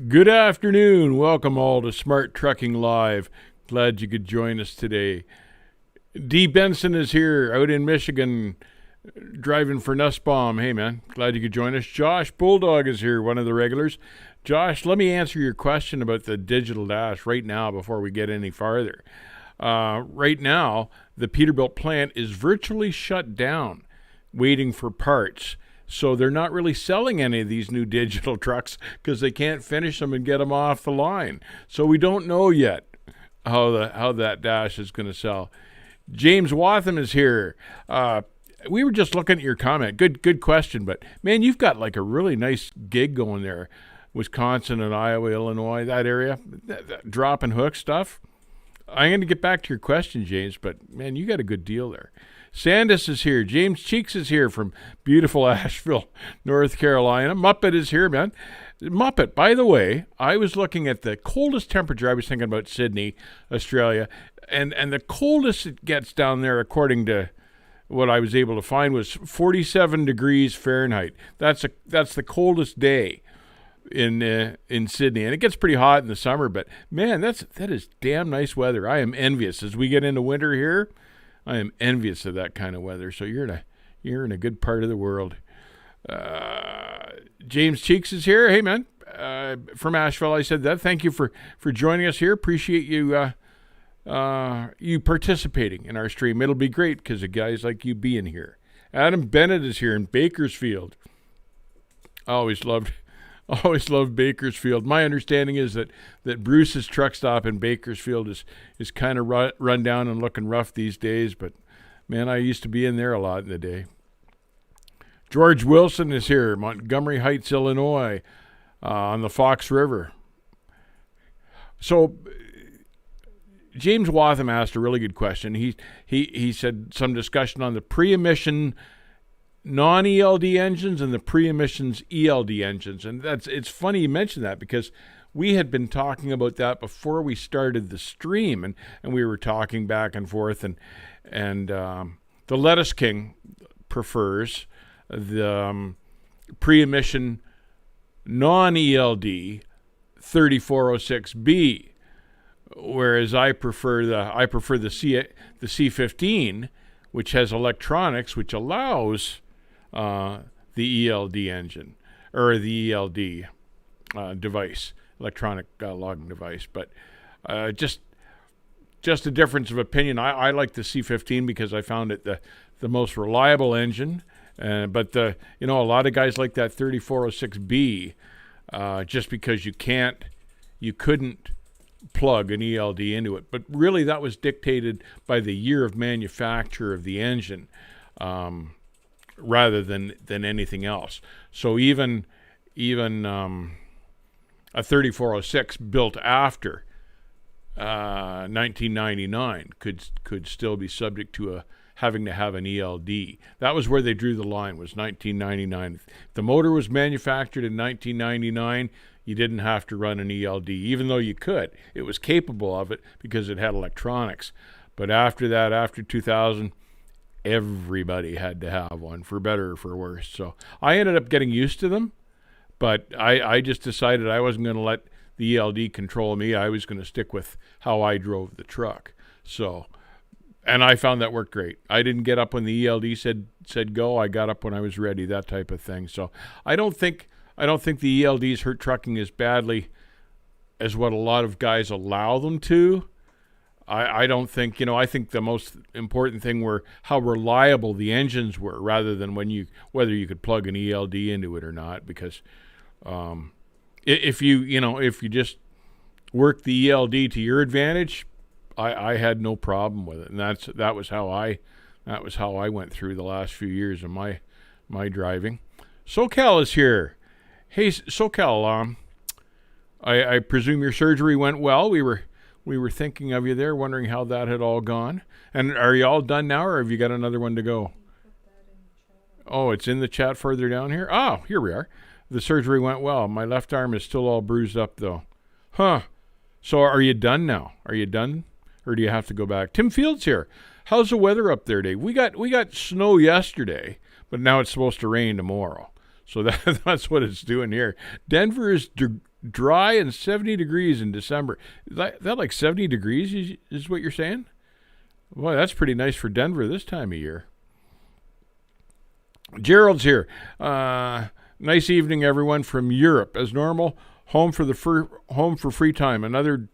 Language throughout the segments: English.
Good afternoon. Welcome all to Smart Trucking Live. Glad you could join us today. D. Benson is here out in Michigan driving for Nussbaum. Hey, man. Glad you could join us. Josh Bulldog is here, one of the regulars. Josh, let me answer your question about the digital dash right now before we get any farther. Right now, the Peterbilt plant is virtually shut down, waiting for parts. So they're not really selling any of these new digital trucks because they can't finish them and get them off the line. So we don't know yet how that dash is going to sell. James Wathen is here. We were just looking at your comment. Good question, but man, you've got like a really nice gig going there. Wisconsin and Iowa, Illinois, that area, that drop and hook stuff. I'm going to get back to your question, James, but man, you got a good deal there. Sandus is here. James Cheeks is here from beautiful Asheville, North Carolina. Muppet is here, man. Muppet, by the way, I was looking at the coldest temperature. I was thinking about Sydney, Australia, and the coldest it gets down there, according to what I was able to find, was 47 degrees Fahrenheit. That's the coldest day in Sydney, and it gets pretty hot in the summer. But man, that is damn nice weather. I am envious as we get into winter here. I am envious of that kind of weather. So you're in a good part of the world. James Cheeks is here. Hey, man, from Asheville. I said that. Thank you for joining us here. Appreciate you you participating in our stream. It'll be great because of guys like you being here. Adam Bennett is here in Bakersfield. Always loved Bakersfield. My understanding is that Bruce's truck stop in Bakersfield is kind of run down and looking rough these days, but man, I used to be in there a lot in the day. George Wilson is here, Montgomery Heights, Illinois, on the Fox River. So James Wathen asked a really good question. He said some discussion on the pre-emission non-ELD engines and the pre-emissions ELD engines. And it's funny you mentioned that because we had been talking about that before we started the stream, and we were talking back and forth, and the Lettuce King prefers the pre-emission non-ELD 3406B, whereas I prefer the C15, which has electronics, which allows the ELD engine or the ELD device, electronic logging device. But just a difference of opinion. I like the C15 because I found it the most reliable engine. But a lot of guys like that 3406B just because you couldn't plug an ELD into it. But really that was dictated by the year of manufacture of the engine. Rather than anything else. So even a 3406 built after 1999 could still be subject to having to have an ELD. That was where they drew the line, was 1999. If the motor was manufactured in 1999, you didn't have to run an ELD, even though you could. It was capable of it because it had electronics. But after that, after 2000, everybody had to have one, for better or for worse. So I ended up getting used to them, but I just decided I wasn't going to let the ELD control me. I was going to stick with how I drove the truck. So, and I found that worked great. I didn't get up when the ELD said go. I got up when I was ready, that type of thing. So I don't think the ELDs hurt trucking as badly as what a lot of guys allow them to. I don't think, I think the most important thing were how reliable the engines were rather than whether you could plug an ELD into it or not, because if you just work the ELD to your advantage, I had no problem with it. And that was how I went through the last few years of my driving. SoCal is here. Hey, SoCal, I presume your surgery went well. We were thinking of you there, wondering how that had all gone. And are you all done now, or have you got another one to go? Oh, it's in the chat further down here? Oh, here we are. The surgery went well. My left arm is still all bruised up, though. Huh. So are you done now? Are you done? Or do you have to go back? Tim Fields here. How's the weather up there, Dave? We got snow yesterday, but now it's supposed to rain tomorrow. So that's what it's doing here. Denver is dry and 70 degrees in December. Is that like 70 degrees is what you're saying? Well, that's pretty nice for Denver this time of year. Gerald's here. Nice evening, everyone from Europe. As normal, home for free time. Another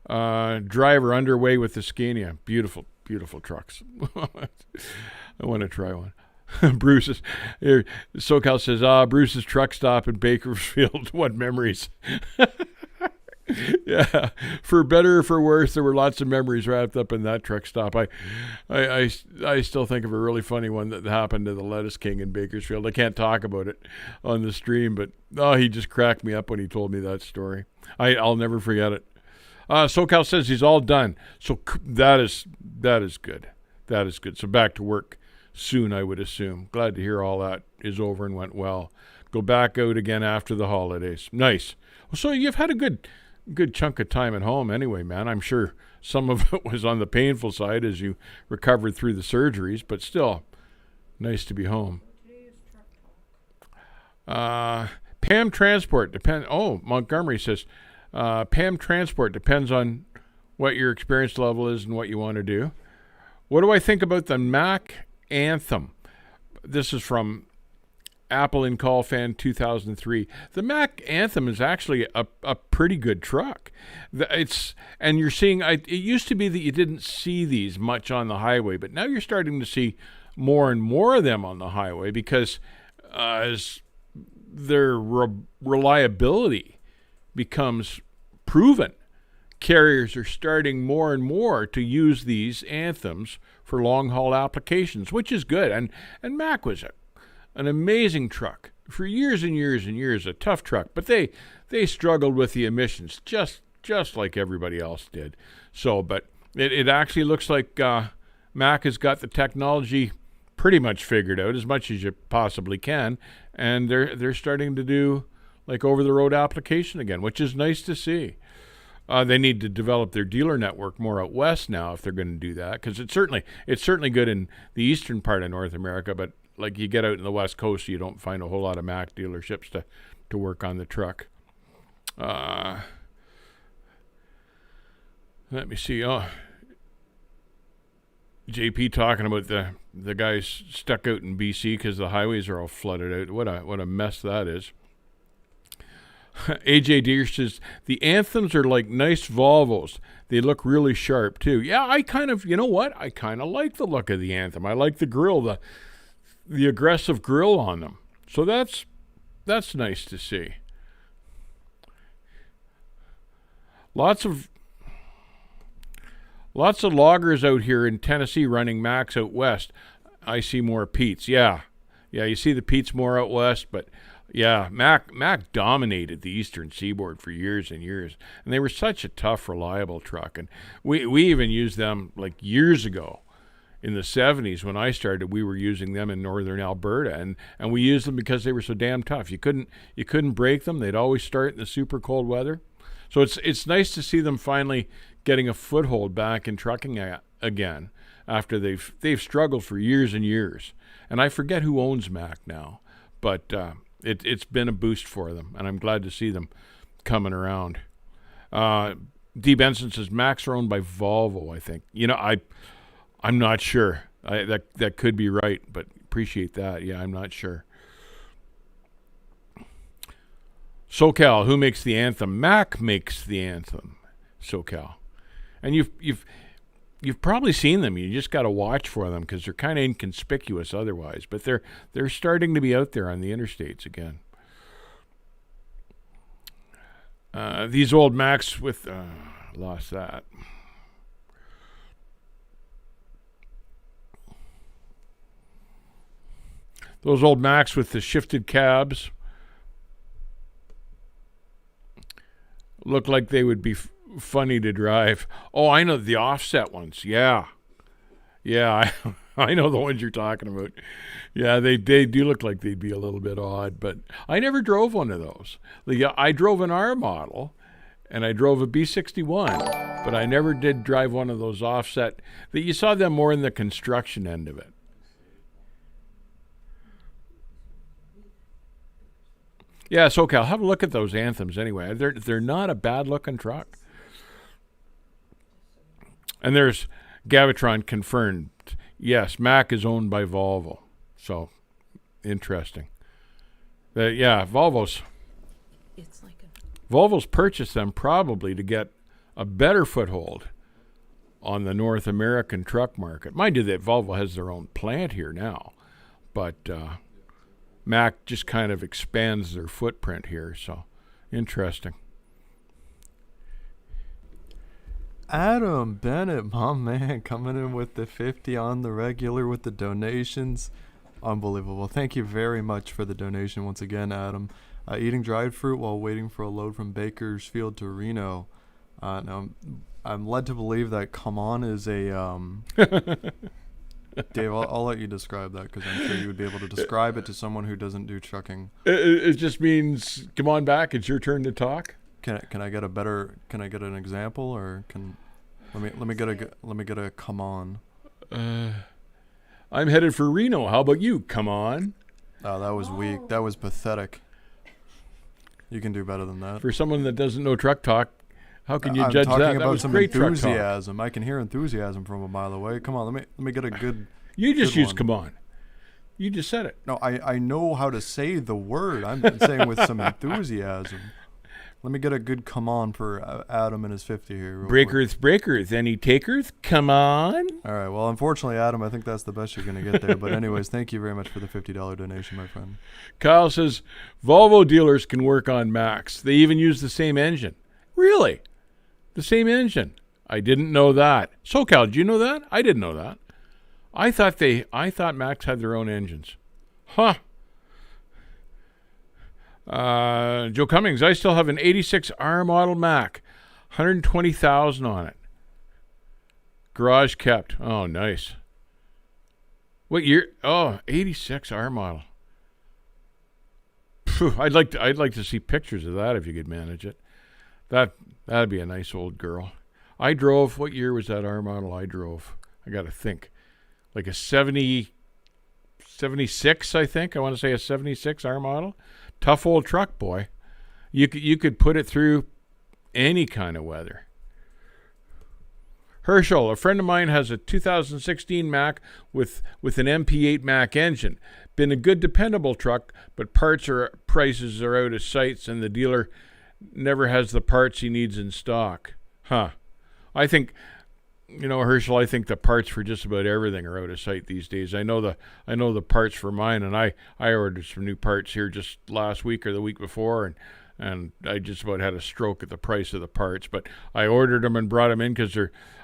driver underway with the Scania. Beautiful, beautiful trucks. I want to try one. Bruce's here. SoCal says, Bruce's truck stop in Bakersfield. What memories? Yeah, for better or for worse, there were lots of memories wrapped up in that truck stop. I still think of a really funny one that happened to the Lettuce King in Bakersfield. I can't talk about it on the stream, but he just cracked me up when he told me that story. I'll never forget it. SoCal says he's all done, so that is good. That is good. So back to work soon, I would assume. Glad to hear all that is over and went well. Go back out again after the holidays. Nice. So you've had a good chunk of time at home anyway, man. I'm sure some of it was on the painful side as you recovered through the surgeries, but still, nice to be home. PAM Transport Montgomery says, PAM Transport depends on what your experience level is and what you want to do. What do I think about the Mack Anthem? This is from Apple in Call Fan 2003. The Mack Anthem is actually a pretty good truck. And you're seeing, it used to be that you didn't see these much on the highway, but now you're starting to see more and more of them on the highway because as their reliability becomes proven, carriers are starting more and more to use these Anthems for long-haul applications, which is good. And Mack was an amazing truck for years and years and years, a tough truck, but they struggled with the emissions just like everybody else did. So, but it actually looks like Mack has got the technology pretty much figured out as much as you possibly can, and they're starting to do like over-the-road application again, which is nice to see. They need to develop their dealer network more out west now if they're going to do that, because it's certainly good in the eastern part of North America, but like you get out in the West Coast, you don't find a whole lot of Mack dealerships to work on the truck. Let me see. JP talking about the guys stuck out in BC because the highways are all flooded out. What a mess that is. AJ Deer says, the Anthems are like nice Volvos. They look really sharp too. Yeah, I kind of like the look of the Anthem. I like the grill, the aggressive grill on them. So that's nice to see. Lots of loggers out here in Tennessee running Macks out west. I see more Peets. Yeah, you see the Peets more out west, but yeah, Mack dominated the eastern seaboard for years and years, and they were such a tough, reliable truck. And we even used them like years ago. In the 70s, when I started, we were using them in northern Alberta, and we used them because they were so damn tough. You couldn't break them. They'd always start in the super cold weather. So it's nice to see them finally getting a foothold back in trucking again after they've struggled for years and years. And I forget who owns Mack now, but it's been a boost for them, and I'm glad to see them coming around. D. Benson says Macks are owned by Volvo, I think. I'm not sure. That could be right, but appreciate that. Yeah, I'm not sure. SoCal, who makes the Anthem? Mack makes the Anthem. SoCal, and you've probably seen them. You just got to watch for them because they're kind of inconspicuous otherwise. But they're starting to be out there on the interstates again. These old Macks with lost that. Those old Macks with the shifted cabs look like they would be funny to drive. Oh, I know the offset ones. Yeah, I know the ones you're talking about. Yeah, they do look like they'd be a little bit odd, but I never drove one of those. I drove an R model, and I drove a B61, but I never did drive one of those offset. You saw them more in the construction end of it. Yeah, SoCal, have a look at those Anthems anyway. They're not a bad-looking truck. And there's Gavitron confirmed. Yes, Mack is owned by Volvo. So, interesting. Volvo's purchased them probably to get a better foothold on the North American truck market. Mind you that Volvo has their own plant here now, but Mack just kind of expands their footprint here. So, interesting. Adam Bennett, my man, coming in with the 50 on the regular with the donations. Unbelievable. Thank you very much for the donation once again, Adam. Eating dried fruit while waiting for a load from Bakersfield to Reno. Now, I'm led to believe that come on is a... Dave, I'll let you describe that because I'm sure you would be able to describe it to someone who doesn't do trucking. It just means, come on back, it's your turn to talk. Can I get an example, or let me get a come on. I'm headed for Reno. How about you? Come on. Oh, that was weak. That was pathetic. You can do better than that. For someone that doesn't know truck talk, how can you I'm judge that? talking That about was some great enthusiasm. I can hear enthusiasm from a mile away. Come on, let me get a good. You just good use one. come on. You just said it. No, I know how to say the word. I'm saying with some enthusiasm. Let me get a good come on for Adam and his 50 here. Breakers, any takers? Come on. All right. Well, unfortunately, Adam, I think that's the best you're going to get there. But anyways, thank you very much for the $50 donation, my friend. Kyle says, Volvo dealers can work on Macks. They even use the same engine. Really? The same engine? I didn't know that. SoCal, did you know that? I didn't know that. I thought Macks had their own engines. Huh. Joe Cummings, I still have an 86 R model Mack, 120,000 on it. Garage kept. Oh, nice. What year? Oh, 86 R model. Phew, I'd like to see pictures of that if you could manage it. That'd be a nice old girl. I drove. What year was that R model I drove? I got to think. Like a 76, I think. I want to say a 76 R model. Tough old truck, boy. You could put it through any kind of weather. Herschel, a friend of mine has a 2016 Mack with an MP8 Mack engine. Been a good dependable truck, but prices are out of sight, and the dealer never has the parts he needs in stock. Huh. I think, Herschel, I think the parts for just about everything are out of sight these days. I know the parts for mine, and I ordered some new parts here just last week or the week before, and I just about had a stroke at the price of the parts. But I ordered them and brought them in because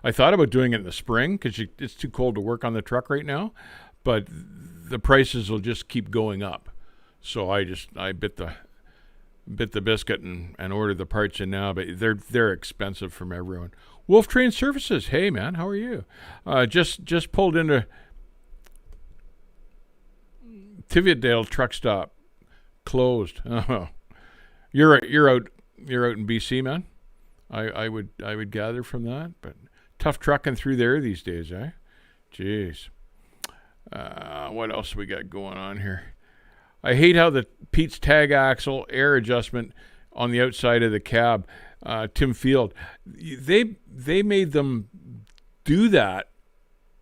I thought about doing it in the spring because it's too cold to work on the truck right now, but the prices will just keep going up. So I bit the biscuit and ordered the parts in now, but they're expensive from everyone. Wolf Train Services. Hey, man, how are you? Just pulled into Tiviotdale truck stop. Closed. Oh. You're out in BC, man. I would gather from that, but tough trucking through there these days, eh? Jeez. What else we got going on here? I hate how the Pete's tag axle air adjustment on the outside of the cab. Tim Field, they made them do that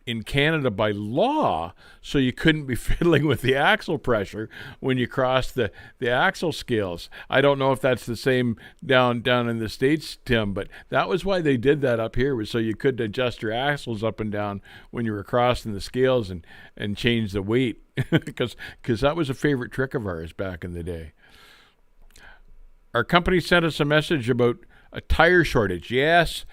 in Canada by law, so you couldn't be fiddling with the axle pressure when you crossed the axle scales. I don't know if that's the same down in the States, Tim, but that was why they did that up here, was so you could adjust your axles up and down when you were crossing the scales and change the weight, because that was a favorite trick of ours back in the day. Our company sent us a message about a tire shortage. Yes,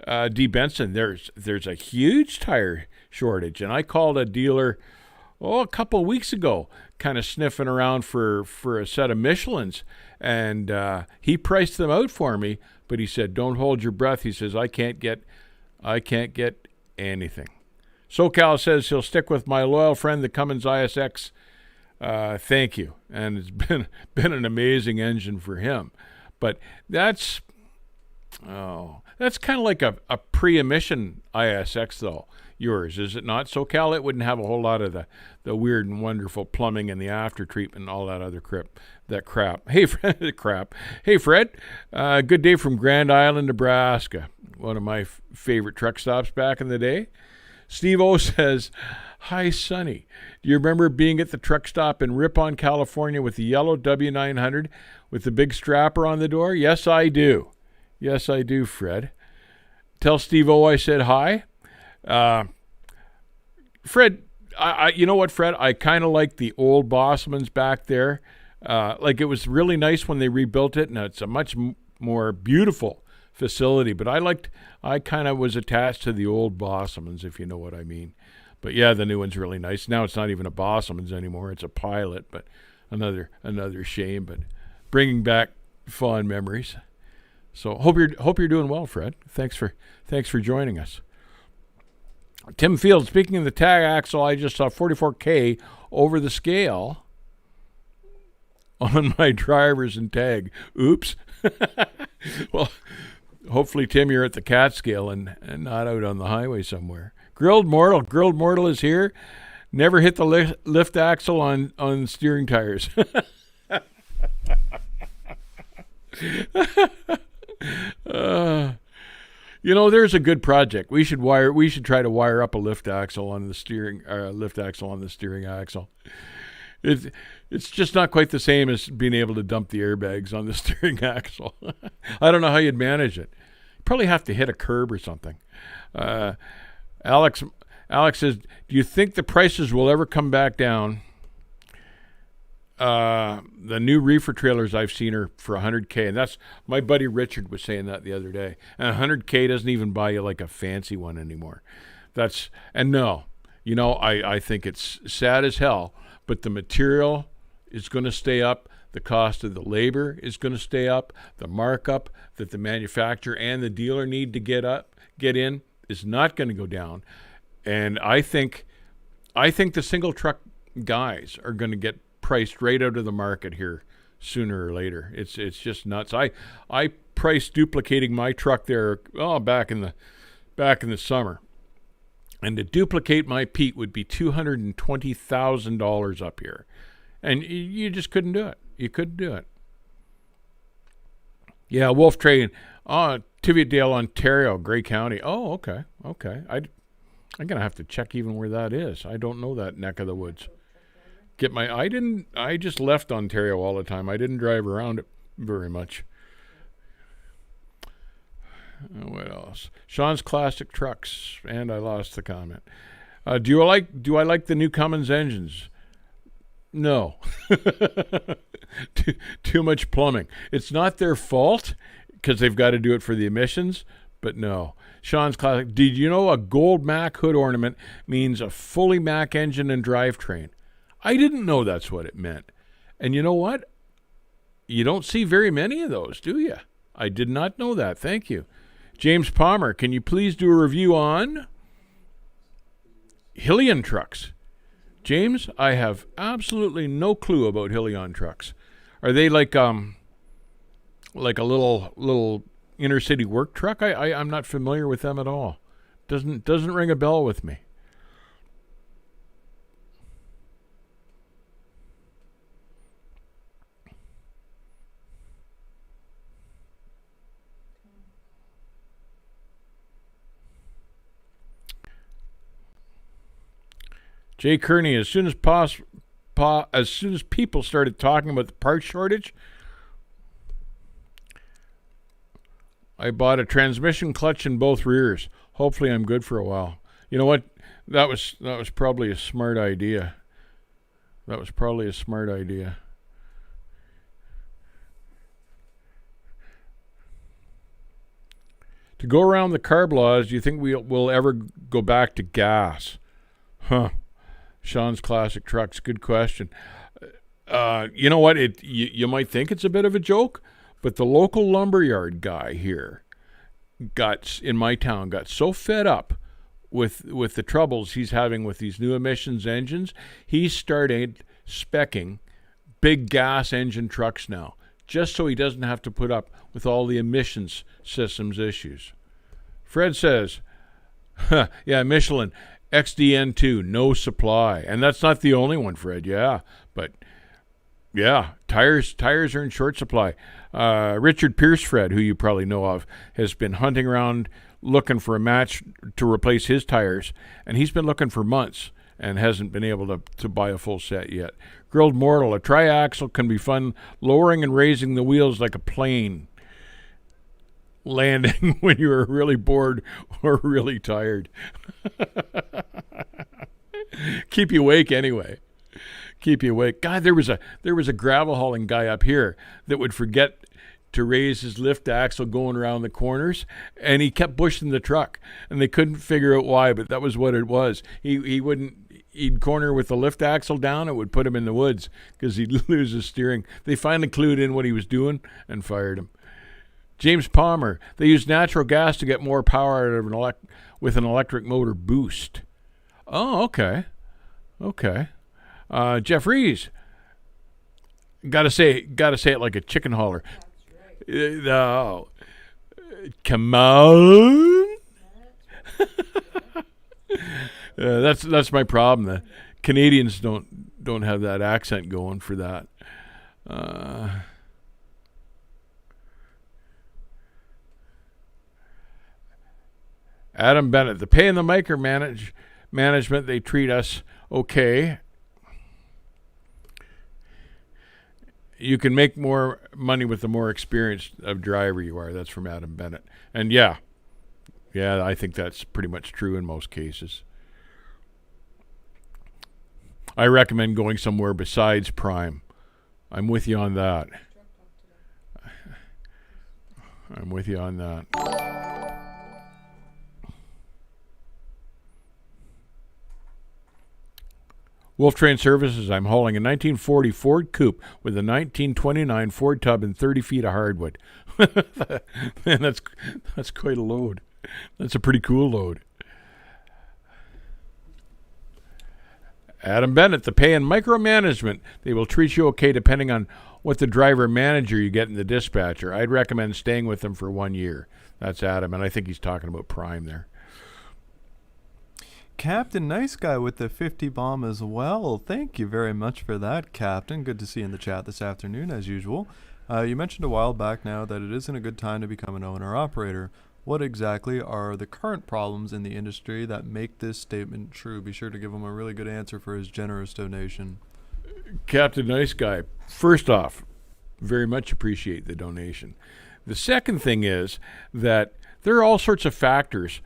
D. Benson, there's a huge tire shortage, and I called a dealer a couple of weeks ago, kind of sniffing around for a set of Michelins, and he priced them out for me, but he said, "Don't hold your breath." He says, "I can't get anything." SoCal says he'll stick with my loyal friend, the Cummins ISX. Thank you, and it's been an amazing engine for him, but that's kind of like a pre-emission ISX, though. yours, is it not? SoCal, it wouldn't have a whole lot of the weird and wonderful plumbing and the after treatment and all that other crap. Hey, Fred, crap. Hey, Fred. Good day from Grand Island, Nebraska. One of my favorite truck stops back in the day. Steve O says, "Hi, Sonny. Do you remember being at the truck stop in Ripon, California with the yellow W900 with the big strapper on the door?" Yes, I do. Yes, I do, Fred. Tell Steve O I said hi. Fred, you know what, Fred? I kind of like the old Bosman's back there. Like, it was really nice when they rebuilt it, and it's a much more beautiful facility. But I kind of was attached to the old Bosman's, if you know what I mean. But yeah, the new one's really nice. Now it's not even a Bosman's anymore; it's a Pilot. But another shame. But bringing back fond memories. So hope you're doing well, Fred. Thanks for joining us. Tim Field, speaking of the tag axle, I just saw 44K over the scale on my drivers and tag. Oops. Well, hopefully, Tim, you're at the cat scale and not out on the highway somewhere. Grilled Mortal is here. Never hit the lift axle on steering tires. There's a good project. We should try to wire up a lift axle on the steering axle. It's just not quite the same as being able to dump the airbags on the steering axle. I don't know how you'd manage it. You probably have to hit a curb or something. Alex says, "Do you think the prices will ever come back down?" The new reefer trailers I've seen are for $100K, and that's my buddy Richard was saying that the other day. And $100K doesn't even buy you like a fancy one anymore. I think it's sad as hell, but the material is going to stay up. The cost of the labor is going to stay up. The markup that the manufacturer and the dealer need to get in is not going to go down. And I think the single truck guys are going to get priced right out of the market here sooner or later. It's just nuts. I priced duplicating my truck there back in the summer. And to duplicate my Pete would be $220,000 up here. And you just couldn't do it. You couldn't do it. Yeah, Wolf Trade. Tiviotdale, Ontario, Grey County. Oh, okay. I'm going to have to check even where that is. I don't know that neck of the woods. I just left Ontario all the time. I didn't drive around it very much. What else? Sean's Classic Trucks, and I lost the comment. Do I like the new Cummins engines? No. Too much plumbing. It's not their fault because they've got to do it for the emissions, but no. Sean's Classic. Did you know a gold Mack hood ornament means a fully Mack engine and drivetrain? I didn't know that's what it meant. And you know what? You don't see very many of those, do you? I did not know that. Thank you. James Palmer, can you please do a review on Hillian trucks? James, I have absolutely no clue about Hillian trucks. Are they like a little inner city work truck? I'm not familiar with them at all. Doesn't ring a bell with me. Jay Kearney, as soon as people started talking about the part shortage, I bought a transmission clutch in both rears. Hopefully I'm good for a while. You know what? That was probably a smart idea. To go around the carb laws, do you think we'll ever go back to gas? Huh. Sean's Classic Trucks, good question. You know what? You might think it's a bit of a joke, but the local lumberyard guy here in my town got so fed up with the troubles he's having with these new emissions engines, he started speccing big gas engine trucks now, just so he doesn't have to put up with all the emissions systems issues. Fred says, Yeah, Michelin XDN2, no supply. And that's not the only one, Fred. Yeah, but yeah, tires are in short supply. Richard Pierce, Fred, who you probably know of, has been hunting around looking for a match to replace his tires, and he's been looking for months and hasn't been able to buy a full set yet. Grilled Mortal, a triaxle can be fun, lowering and raising the wheels like a plane, landing when you are really bored or really tired. Keep you awake anyway. Keep you awake. God, there was a gravel hauling guy up here that would forget to raise his lift axle going around the corners, and he kept pushing the truck, and they couldn't figure out why, but that was what it was. He'd corner with the lift axle down. It would put him in the woods because he'd lose his steering. They finally clued in what he was doing and fired him. James Palmer, they use natural gas to get more power out of with an electric motor boost. Oh, okay. Jeff Rees, gotta say it like a chicken hauler. No, come on. That's my problem. The Canadians don't have that accent going for that. Adam Bennett, the pay and the micromanagement, they treat us okay. You can make more money with the more experienced of driver you are. That's from Adam Bennett. And yeah, I think that's pretty much true in most cases. I recommend going somewhere besides Prime. I'm with you on that. Wolf Train Services, I'm hauling a 1940 Ford Coupe with a 1929 Ford Tub and 30 feet of hardwood. Man, that's quite a load. That's a pretty cool load. Adam Bennett, the pay and micromanagement, they will treat you okay depending on what the driver manager you get in the dispatcher. I'd recommend staying with them for 1 year. That's Adam, and I think he's talking about Prime there. Captain, nice guy with the 50 bomb as well. Thank you very much for that, Captain. Good to see you in the chat this afternoon, as usual. You mentioned a while back now that it isn't a good time to become an owner-operator. What exactly are the current problems in the industry that make this statement true? Be sure to give him a really good answer for his generous donation. Captain, nice guy. First off, very much appreciate the donation. The second thing is that there are all sorts of factors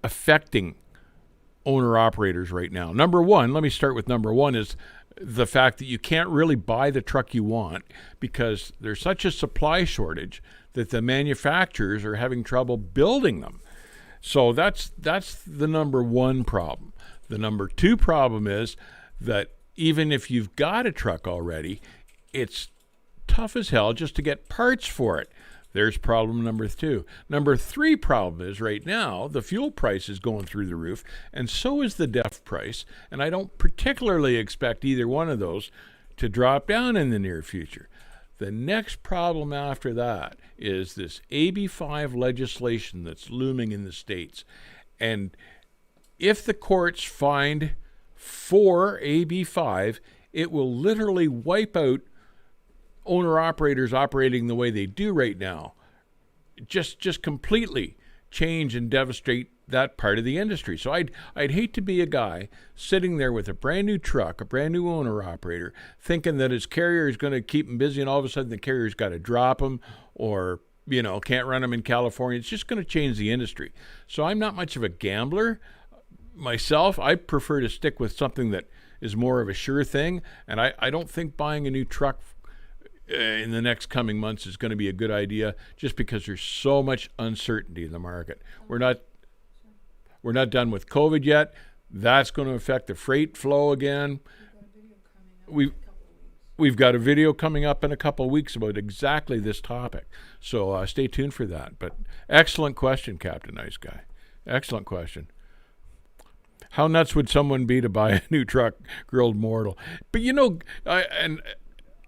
affecting owner-operators right now. Number one, let me start with number one, is the fact that you can't really buy the truck you want because there's such a supply shortage that the manufacturers are having trouble building them. So that's the number one problem. The number two problem is that even if you've got a truck already, it's tough as hell just to get parts for it. There's problem number two. Number three problem is right now the fuel price is going through the roof, and so is the DEF price, and I don't particularly expect either one of those to drop down in the near future. The next problem after that is this AB5 legislation that's looming in the States. And if the courts find for AB5, it will literally wipe out owner-operators operating the way they do right now. Just completely change and devastate that part of the industry. So I'd hate to be a guy sitting there with a brand new truck, a brand new owner-operator, thinking that his carrier is going to keep him busy, and all of a sudden the carrier's got to drop him or, can't run him in California. It's just going to change the industry. So I'm not much of a gambler myself. I prefer to stick with something that is more of a sure thing, and I don't think buying a new truck in the next coming months is going to be a good idea just because there's so much uncertainty in the market. We're not done with COVID yet. That's going to affect the freight flow again. We've got a video coming up in a couple of weeks about exactly this topic. So stay tuned for that. But excellent question, Captain Nice Guy. Excellent question. How nuts would someone be to buy a new truck, Grilled Mortal? But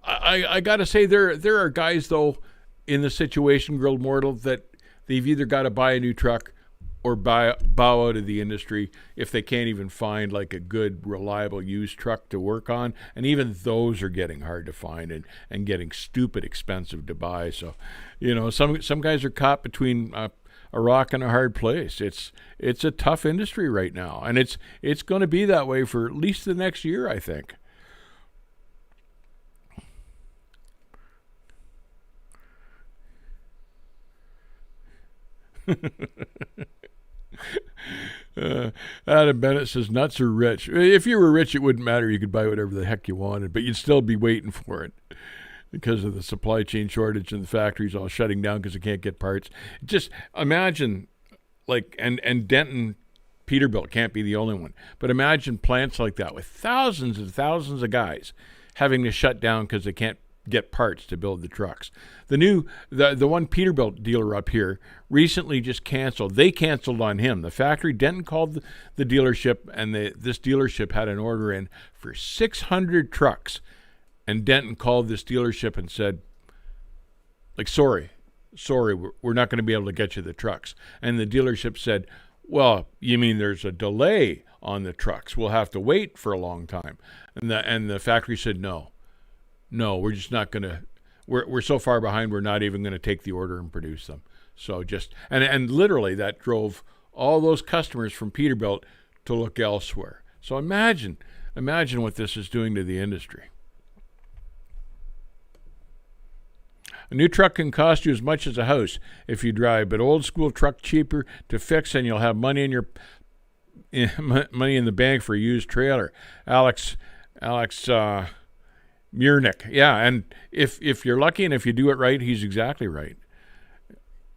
I got to say, there are guys, though, in the situation, Grilled Mortal, that they've either got to buy a new truck or bow out of the industry if they can't even find like a good, reliable used truck to work on. And even those are getting hard to find and getting stupid expensive to buy. So, some guys are caught between a rock and a hard place. It's a tough industry right now, and it's going to be that way for at least the next year, I think. Adam Bennett says nuts are rich. If you were rich, it wouldn't matter. You could buy whatever the heck you wanted, but you'd still be waiting for it because of the supply chain shortage and the factories all shutting down because they can't get parts. Just imagine, and Denton Peterbilt can't be the only one, but imagine plants like that with thousands and thousands of guys having to shut down because they can't get parts to build the trucks. The one Peterbilt dealer up here recently just canceled. They canceled on him. The factory, Denton called the dealership, and this dealership had an order in for 600 trucks. And Denton called this dealership and said, sorry, we're not going to be able to get you the trucks. And the dealership said, well, you mean there's a delay on the trucks? We'll have to wait for a long time. And the factory said, no, we're just not going to. We're so far behind, we're not even going to take the order and produce them. So and literally that drove all those customers from Peterbilt to look elsewhere. So imagine what this is doing to the industry. A new truck can cost you as much as a house if you drive, but old school truck cheaper to fix, and you'll have money in the bank for a used trailer. Alex Murnick. Yeah, and if you're lucky and if you do it right, he's exactly right.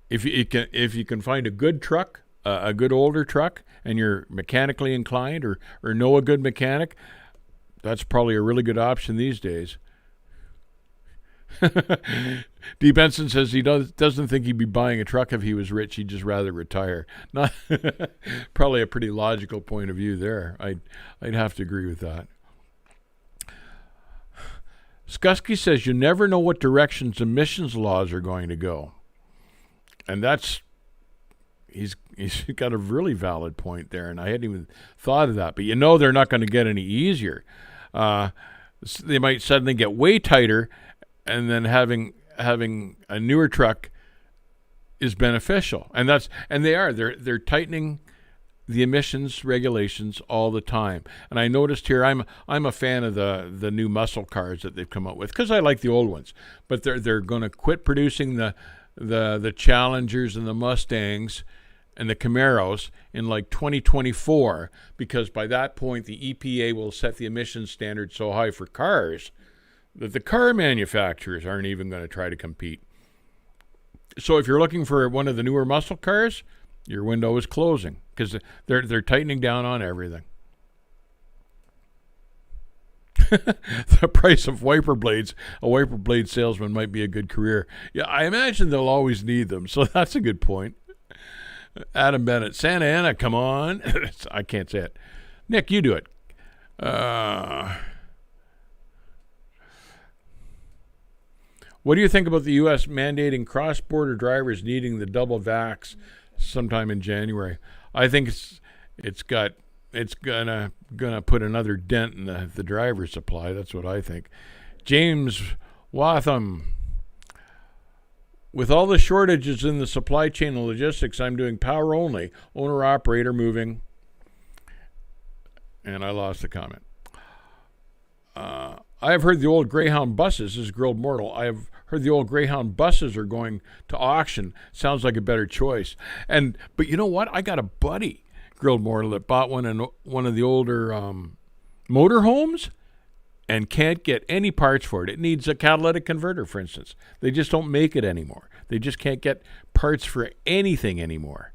If you can find a good truck, a good older truck, and you're mechanically inclined or know a good mechanic, that's probably a really good option these days. D. Benson says he doesn't think he'd be buying a truck if he was rich. He'd just rather retire. Not probably a pretty logical point of view there. I'd have to agree with that. Skusky says you never know what directions emissions laws are going to go. And he's got a really valid point there, and I hadn't even thought of that. But they're not going to get any easier. They might suddenly get way tighter, and then having a newer truck is beneficial. And they're tightening the emissions regulations all the time. And I noticed here, I'm a fan of the new muscle cars that they've come up with because I like the old ones. But they're going to quit producing the Challengers and the Mustangs and the Camaros in 2024, because by that point the EPA will set the emissions standard so high for cars that the car manufacturers aren't even going to try to compete. So if you're looking for one of the newer muscle cars, your window is closing because they're tightening down on everything. The price of wiper blades. A wiper blade salesman might be a good career. Yeah, I imagine they'll always need them, so that's a good point. Adam Bennett, Santa Ana, come on. I can't say it. Nick, you do it. What do you think about the U.S. mandating cross-border drivers needing the double vax sometime in January? I think it's gonna put another dent in the driver supply. That's what I think. James Watham. With all the shortages in the supply chain and logistics, I'm doing power only, owner-operator moving. And I lost the comment. I have heard the old Greyhound buses, this is Grilled Mortal, I have heard the old Greyhound buses are going to auction. Sounds like a better choice. But you know what? I got a buddy, Grilled Mortal, that bought one in one of the older motorhomes and can't get any parts for it. It needs a catalytic converter, for instance. They just don't make it anymore. They just can't get parts for anything anymore.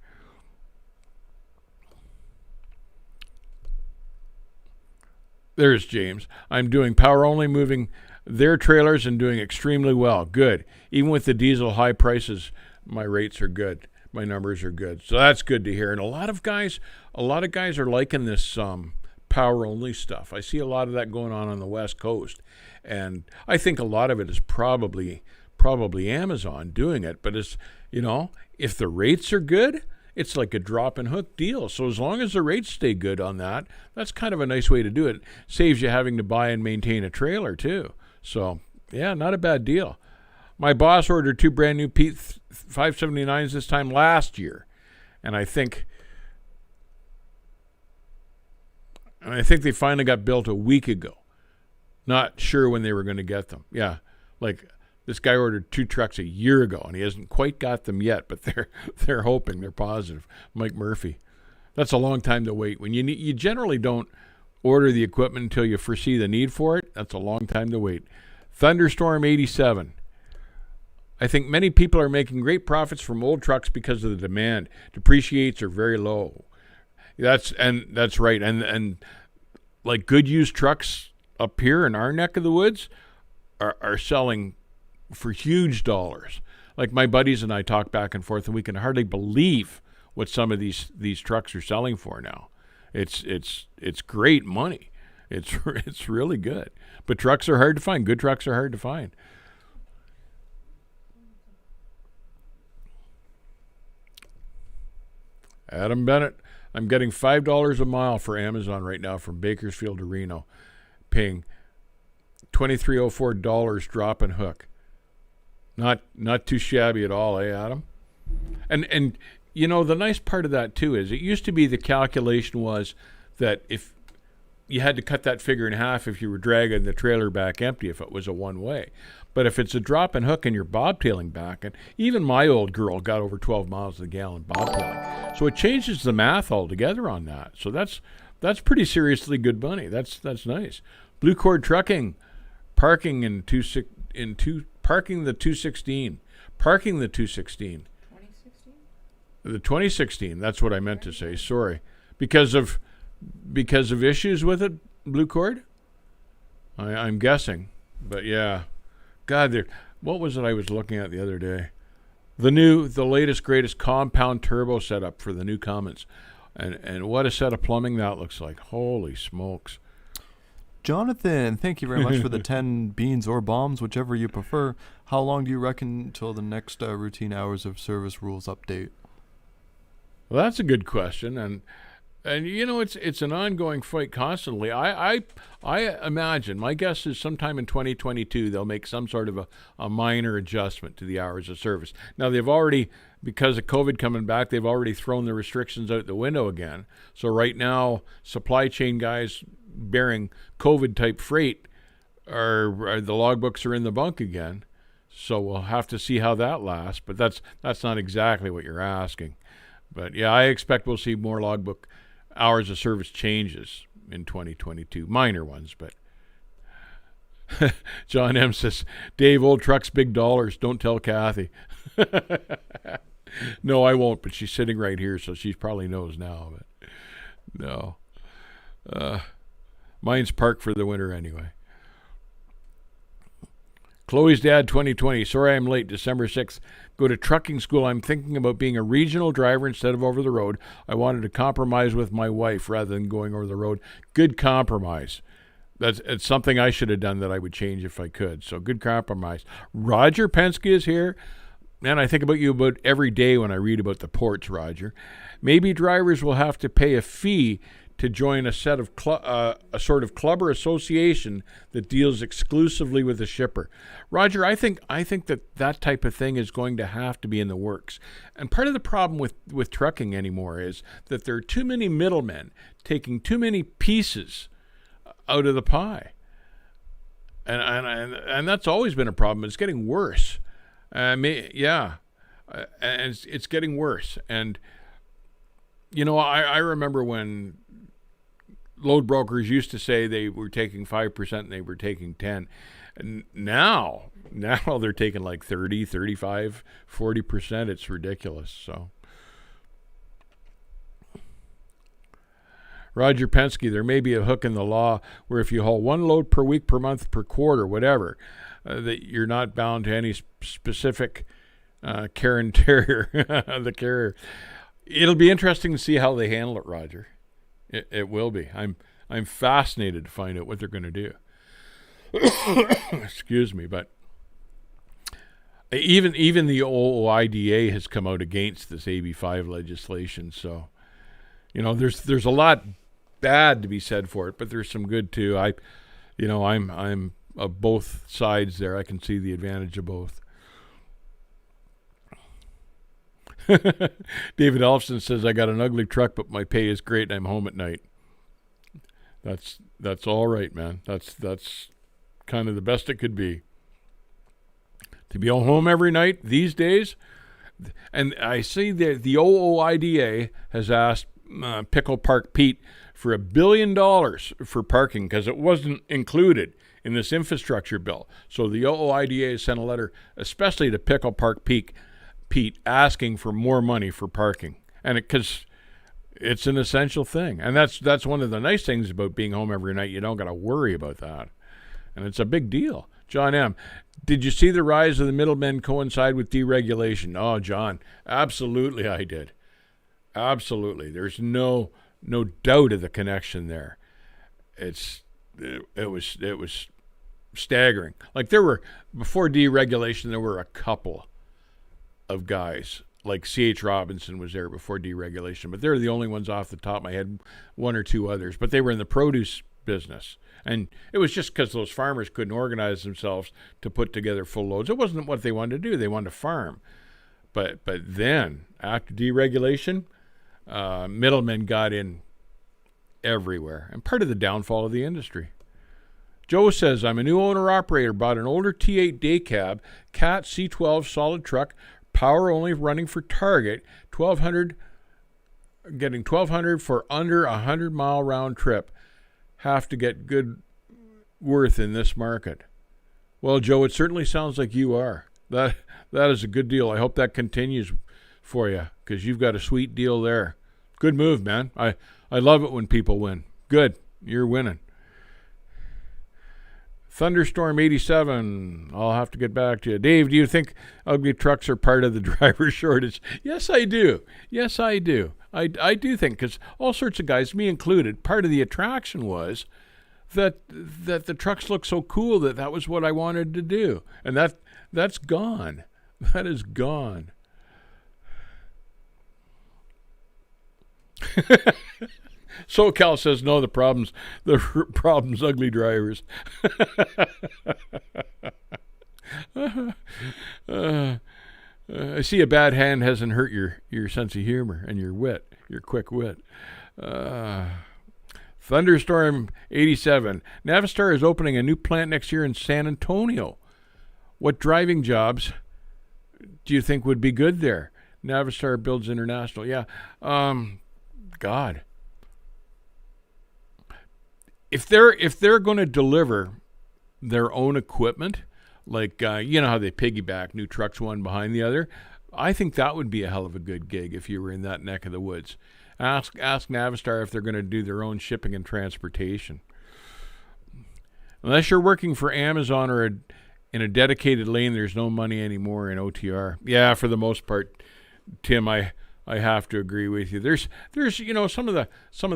There's James. I'm doing power only, moving their trailers and doing extremely well. Good. Even with the diesel high prices, my rates are good. My numbers are good. So that's good to hear. And a lot of guys are liking this power only stuff. I see a lot of that going on the West Coast, and I think a lot of it is probably Amazon doing it. But it's, if the rates are good, it's like a drop and hook deal. So as long as the rates stay good on that, that's kind of a nice way to do it. Saves you having to buy and maintain a trailer too. So yeah, not a bad deal. My boss ordered 2 brand new Pete 579s this time last year, and I think they finally got built a week ago. Not sure when they were going to get them. Yeah, like this guy ordered 2 trucks a year ago, and he hasn't quite got them yet, but they're hoping, they're positive. Mike Murphy. That's a long time to wait. When you generally don't order the equipment until you foresee the need for it. That's a long time to wait. Thunderstorm 87. I think many people are making great profits from old trucks because of the demand. Depreciates are very low. That's right. And like good used trucks up here in our neck of the woods are selling for huge dollars. Like my buddies and I talk back and forth, and we can hardly believe what some of these trucks are selling for now. It's great money. It's really good. But trucks are hard to find. Good trucks are hard to find. Adam Bennett, I'm getting $5 a mile for Amazon right now from Bakersfield to Reno, paying $23.04 drop and hook. Not too shabby at all, Adam? And you know, the nice part of that too is it used to be the calculation was that if you had to cut that figure in half if you were dragging the trailer back empty if it was a one-way. But if it's a drop and hook and you're bobtailing back, and even my old girl got over 12 miles a gallon bobtailing. So it changes the math altogether on that. So that's pretty seriously good money. That's nice. Blue Cord Trucking, parking the 216. Parking the 216. The 2016. That's what I meant to say. Sorry. Because of issues with it, Blue Cord? I'm guessing. But yeah. God, what was it I was looking at the other day? The latest, greatest compound turbo setup for the new Cummins. And what a set of plumbing that looks like. Holy smokes. Jonathan, thank you very much for the 10 beans or bombs, whichever you prefer. How long do you reckon until the next routine hours of service rules update? Well, that's a good question. And you know, it's an ongoing fight constantly. I imagine, my guess is sometime in 2022 they'll make some sort of a minor adjustment to the hours of service. Now they've already, because of COVID coming back, they've already thrown the restrictions out the window again. So right now, supply chain guys bearing COVID type freight are the logbooks are in the bunk again. So we'll have to see how that lasts. But that's not exactly what you're asking. But yeah, I expect we'll see more logbook hours of service changes in 2022, minor ones, but John M says, Dave, old trucks, big dollars, don't tell Kathy. No, I won't, but she's sitting right here, so she probably knows now, but no. Mine's parked for the winter anyway. Chloe's dad 2020, sorry I'm late, December 6th. Go to trucking school. I'm thinking about being a regional driver instead of over the road. I wanted to compromise with my wife rather than going over the road. Good compromise. It's something I should have done that I would change if I could. So good compromise. Roger Penske is here. Man, I think about you about every day when I read about the ports, Roger. Maybe drivers will have to pay a fee to join a sort of club or association that deals exclusively with the shipper. Roger, I think that type of thing is going to have to be in the works. And part of the problem with trucking anymore is that there are too many middlemen taking too many pieces out of the pie. And that's always been a problem. It's getting worse. And it's getting worse. And, you know, I remember when load brokers used to say they were taking 5% and they were taking 10. And now they're taking like 30, 35, 40%. It's ridiculous. So Roger Penske, there may be a hook in the law where if you haul one load per week, per month, per quarter, whatever, that you're not bound to any specific care and tear the carrier. It'll be interesting to see how they handle it, Roger. It will be. I'm fascinated to find out what they're going to do. Excuse me, but Even the OOIDA has come out against this AB5 legislation. So, there's a lot bad to be said for it, but there's some good too. I'm of both sides there. I can see the advantage of both. David Elfson says, I got an ugly truck, but my pay is great and I'm home at night. That's all right, man. That's kind of the best it could be. To be home every night these days. And I see that the OOIDA has asked Pickle Park Pete for $1 billion for parking because it wasn't included in this infrastructure bill. So the OOIDA sent a letter, especially to Pickle Park Pete, asking for more money for parking. And because it's an essential thing. And that's one of the nice things about being home every night. You don't got to worry about that. And it's a big deal. John M., did you see the rise of the middlemen coincide with deregulation? Oh, John, absolutely I did. Absolutely. There's no doubt of the connection there. It was staggering. Like before deregulation, there were a couple of guys. Like C.H. Robinson was there before deregulation, but they're the only ones off the top of my head, one or two others. But they were in the produce business. And it was just because those farmers couldn't organize themselves to put together full loads. It wasn't what they wanted to do. They wanted to farm. But then, after deregulation, middlemen got in everywhere. And part of the downfall of the industry. Joe says, I'm a new owner-operator, bought an older T8 day cab, Cat C12 solid truck, power only running for Target, getting $1,200 for under a 100-mile round trip. Have to get good worth in this market. Well, Joe, it certainly sounds like you are. That is a good deal. I hope that continues for you because you've got a sweet deal there. Good move, man. I love it when people win. Good. You're winning. Thunderstorm 87. I'll have to get back to you. Dave, do you think ugly trucks are part of the driver shortage? Yes, I do. Yes, I do. I do think, because all sorts of guys, me included, part of the attraction was that the trucks look so cool that was what I wanted to do. And that's gone. That is gone. SoCal says, no, the problem's ugly drivers. I see a bad hand hasn't hurt your sense of humor and your wit, your quick wit. Thunderstorm 87. Navistar is opening a new plant next year in San Antonio. What driving jobs do you think would be good there? Navistar builds international. Yeah. God. If they're going to deliver their own equipment, like you know how they piggyback new trucks one behind the other, I think that would be a hell of a good gig if you were in that neck of the woods. Ask Navistar if they're going to do their own shipping and transportation. Unless you're working for Amazon or in a dedicated lane, there's no money anymore in OTR. Yeah, for the most part, Tim, I have to agree with you. There's some of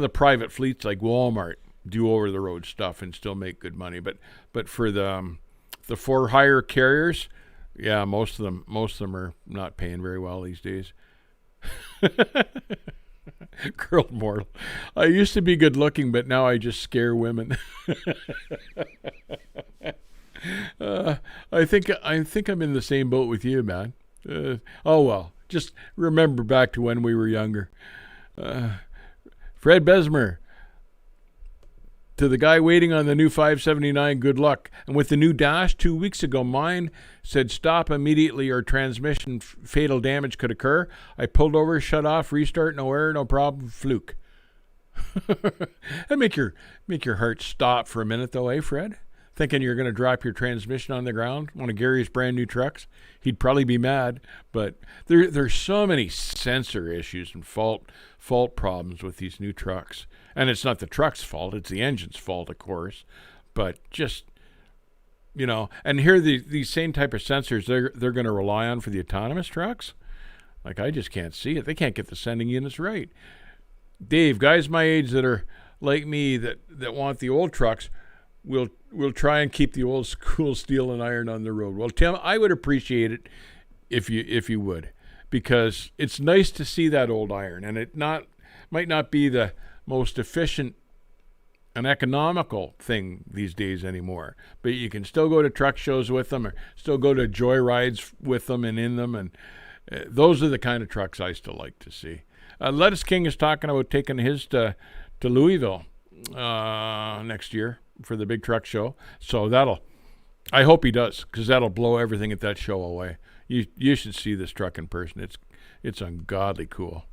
the private fleets like Walmart do over the road stuff and still make good money, but for the for hire carriers, yeah, most of them are not paying very well these days. Girl mortal. I used to be good looking, but now I just scare women. I think I'm in the same boat with you, man. Oh well, just remember back to when we were younger. Fred Besmer. To the guy waiting on the new 579, good luck. And with the new dash 2 weeks ago, mine said stop immediately or transmission fatal damage could occur. I pulled over, shut off, restart, no error, no problem, fluke. That make your heart stop for a minute though, eh, Fred? Thinking you're going to drop your transmission on the ground, one of Gary's brand new trucks. He'd probably be mad, but there's so many sensor issues and fault problems with these new trucks. And it's not the truck's fault, it's the engine's fault, of course. But just, and here these same type of sensors they're going to rely on for the autonomous trucks. Like, I just can't see it. They can't get the sending units right. Dave, guys my age that are like me that want the old trucks, we'll try and keep the old school steel and iron on the road. Well, Tim, I would appreciate it if you would, because it's nice to see that old iron, and it might not be the most efficient and economical thing these days anymore, but you can still go to truck shows with them, or still go to joyrides with them and in them, and those are the kind of trucks I still like to see. Lettuce King is talking about taking his to Louisville next year for the big truck show. So I hope he does, because that'll blow everything at that show away. You should see this truck in person. It's ungodly cool.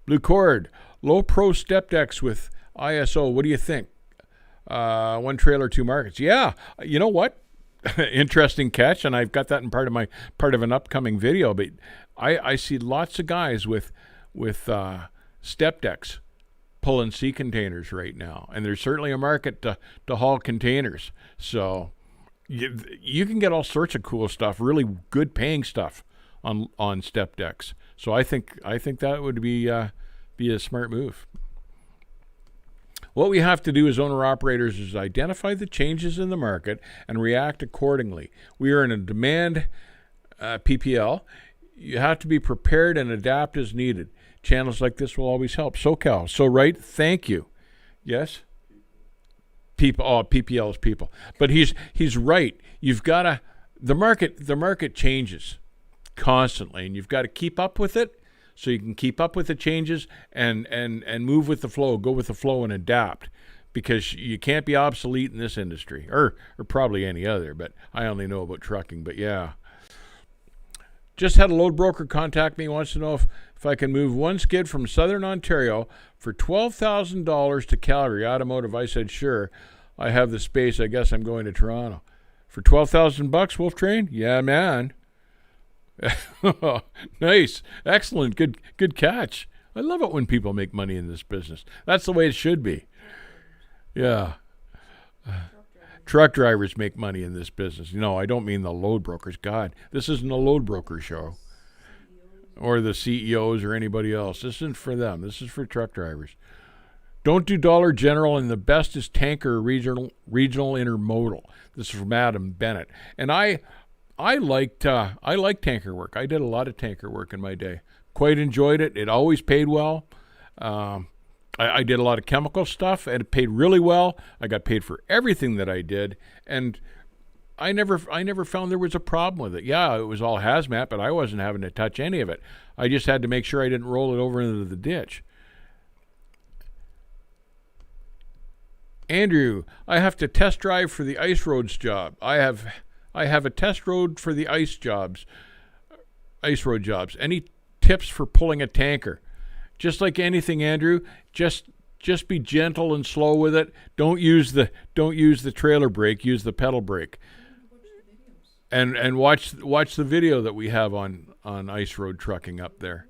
Blue Cord, low pro step decks with ISO. What do you think? One trailer, two markets. Yeah, you know what? Interesting catch, and I've got that in part of an upcoming video. But I see lots of guys with step decks pulling sea containers right now, and there's certainly a market to haul containers. So you can get all sorts of cool stuff, really good paying stuff on step decks. So I think that would be a smart move. What we have to do as owner-operators is identify the changes in the market and react accordingly. We are in a demand PPL. You have to be prepared and adapt as needed. Channels like this will always help. SoCal. So right, thank you. Yes? People. Oh, PPL is people. But he's right. You've got to, the market changes constantly, and you've got to keep up with it. So you can keep up with the changes and move with the flow, go with the flow and adapt, because you can't be obsolete in this industry, or probably any other, but I only know about trucking. But yeah. Just had a load broker contact me, wants to know if I can move one skid from Southern Ontario for $12,000 to Calgary Automotive. I said, sure, I have the space. I guess I'm going to Toronto. For $12,000, Wolf Train? Yeah, man. Nice, excellent, good catch. I love it when people make money in this business. That's the way it should be. Yeah. Truck drivers make money in this business. No, I don't mean the load brokers. God, this isn't a load broker show, or the CEOs or anybody else. This isn't for them. This is for truck drivers. Don't do Dollar General, and the best is tanker regional intermodal. This is from Adam Bennett, and I like tanker work. I did a lot of tanker work in my day. Quite enjoyed it. It always paid well. I did a lot of chemical stuff, and it paid really well. I got paid for everything that I did, and I never found there was a problem with it. Yeah, it was all hazmat, but I wasn't having to touch any of it. I just had to make sure I didn't roll it over into the ditch. Andrew, I have to test drive for the ice roads job. I have a test road for the ice road jobs. Any tips for pulling a tanker? Just like anything, Andrew, just be gentle and slow with it. Don't use the trailer brake. Use the pedal brake. And watch the video that we have on ice road trucking up there.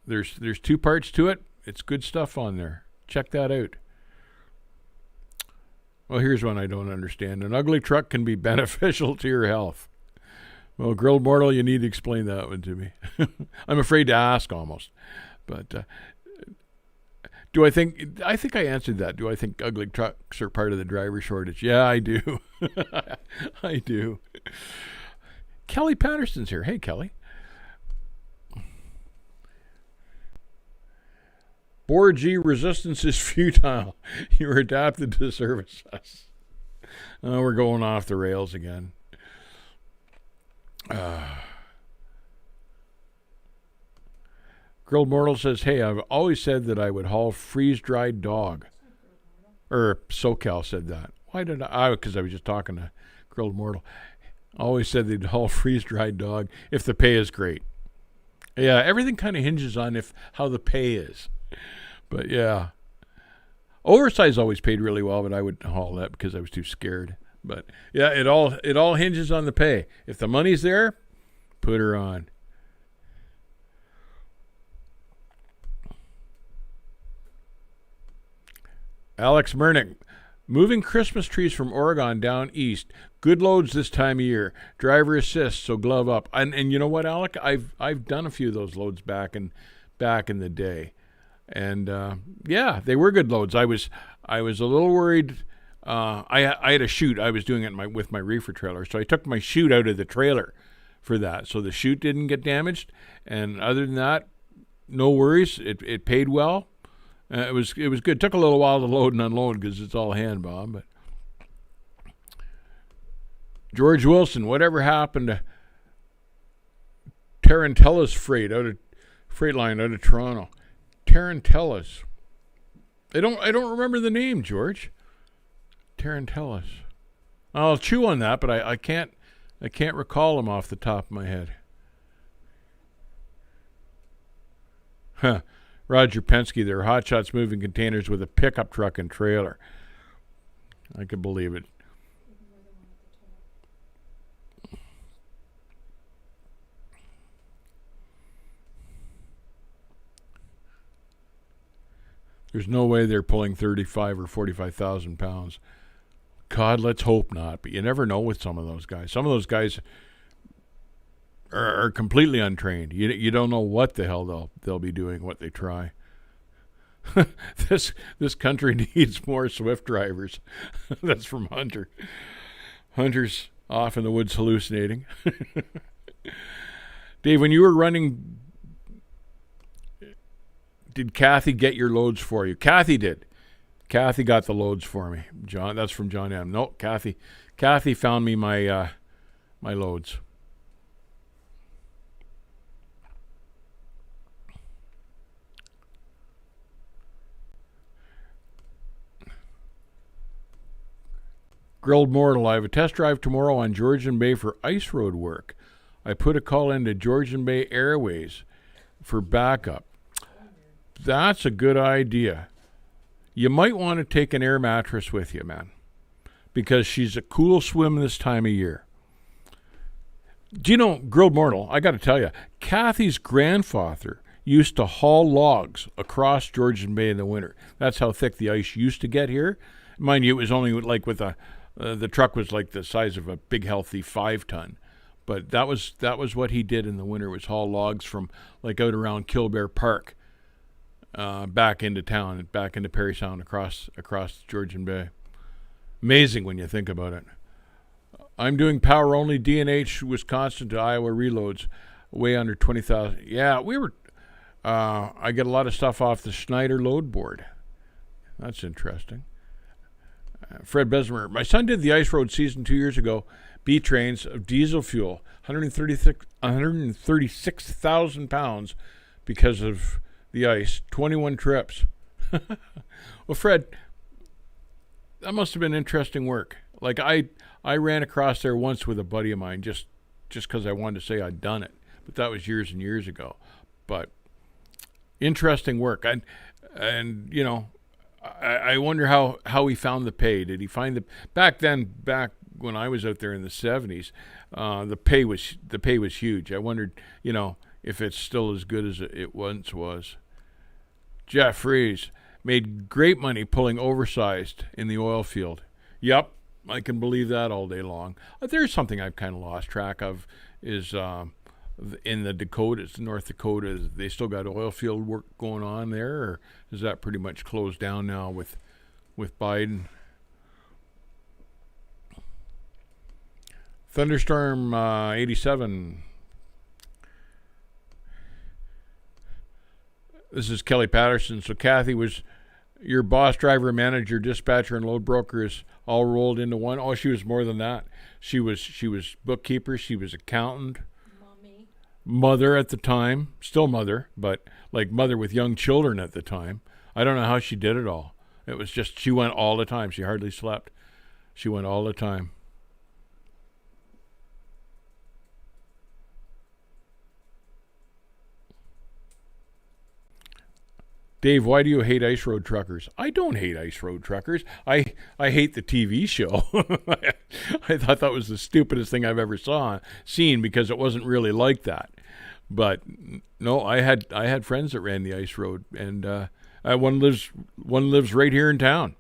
There's two parts to it. It's good stuff on there. Check that out. Well, here's one I don't understand. An ugly truck can be beneficial to your health. Well, Grilled Mortal, you need to explain that one to me. I'm afraid to ask almost. But I think I answered that. Do I think ugly trucks are part of the driver shortage? Yeah, I do. I do. Kelly Patterson's here. Hey, Kelly. Board G resistance is futile. You're adapted to service us. Oh, we're going off the rails again. Grilled Mortal says, hey, I've always said that I would haul freeze-dried dog. Or SoCal said that. Why did I? Because I was just talking to Grilled Mortal. Always said they'd haul freeze-dried dog if the pay is great. Yeah, everything kind of hinges on how the pay is. But yeah, oversize always paid really well, but I wouldn't haul that because I was too scared. But yeah, it all hinges on the pay. If the money's there, put her on. Alex Mernick, moving Christmas trees from Oregon down east. Good loads this time of year. Driver assist, so glove up. And you know what, Alec? I've done a few of those loads back in the day. And yeah, they were good loads. I was a little worried. I had a chute. I was doing it with my reefer trailer, so I took my chute out of the trailer for that, so the chute didn't get damaged. And other than that, no worries. It paid well. It was good. It took a little while to load and unload because it's all hand, Bob. But George Wilson, whatever happened to Tarantella's freight line out of Toronto? Tarantella's. I don't remember the name, George. Tarantella's. I'll chew on that, but I can't recall them off the top of my head. Huh. Roger Penske, they're hotshots moving containers with a pickup truck and trailer. I could believe it. There's no way they're pulling 35 or 45,000 pounds. God, let's hope not. But you never know with some of those guys. Some of those guys are completely untrained. You don't know what the hell they'll be doing, what they try. This country needs more Swift drivers. That's from Hunter. Hunter's off in the woods hallucinating. Dave, when you were running, did Kathy get your loads for you? Kathy did. Kathy got the loads for me. John, that's from John M. No, Kathy found me my loads. Grilled Mortal, I have a test drive tomorrow on Georgian Bay for ice road work. I put a call into Georgian Bay Airways for backup. That's a good idea. You might want to take an air mattress with you, man, because she's a cool swim this time of year. Do you know, Grilled Mortal, I got to tell you, Kathy's grandfather used to haul logs across Georgian Bay in the winter. That's how thick the ice used to get here. Mind you, it was only like with the truck was like the size of a big, healthy 5-ton. But that was what he did in the winter, was haul logs from like out around Kilbear Park back into town, back into Parry Sound, across Georgian Bay. Amazing when you think about it. I'm doing power only D&H Wisconsin to Iowa reloads, way under 20,000. Yeah, we were. I get a lot of stuff off the Schneider load board. That's interesting. Fred Besmer, my son did the ice road season 2 years ago. B trains of diesel fuel, 136,000 pounds because of the ice. 21 trips. Well, Fred, that must have been interesting work. Like I ran across there once with a buddy of mine just because I wanted to say I'd done it, but that was years and years ago. But interesting work, and you know. I wonder how he found the pay. Did he find back when I was out there in the 70s, the pay was huge. I wondered, you know, if it's still as good as it once was. Jeff Fries made great money pulling oversized in the oil field. Yep, I can believe that all day long. There's something I've kind of lost track of is in the Dakotas, North Dakota, they still got oil field work going on there, or is that pretty much closed down now with Biden? Thunderstorm 87. This is Kelly Patterson. So Kathy was your boss, driver, manager, dispatcher, and load broker is all rolled into one. Oh, she was more than that. She was bookkeeper. She was accountant. Mother at the time, still mother, but like mother with young children at the time. I don't know how she did it all. It was just, she went all the time. She hardly slept. She went all the time. Dave, why do you hate ice road truckers? I don't hate ice road truckers. I hate the TV show. I thought that was the stupidest thing I've ever seen because it wasn't really like that. But no, I had friends that ran the ice road, and one lives right here in town,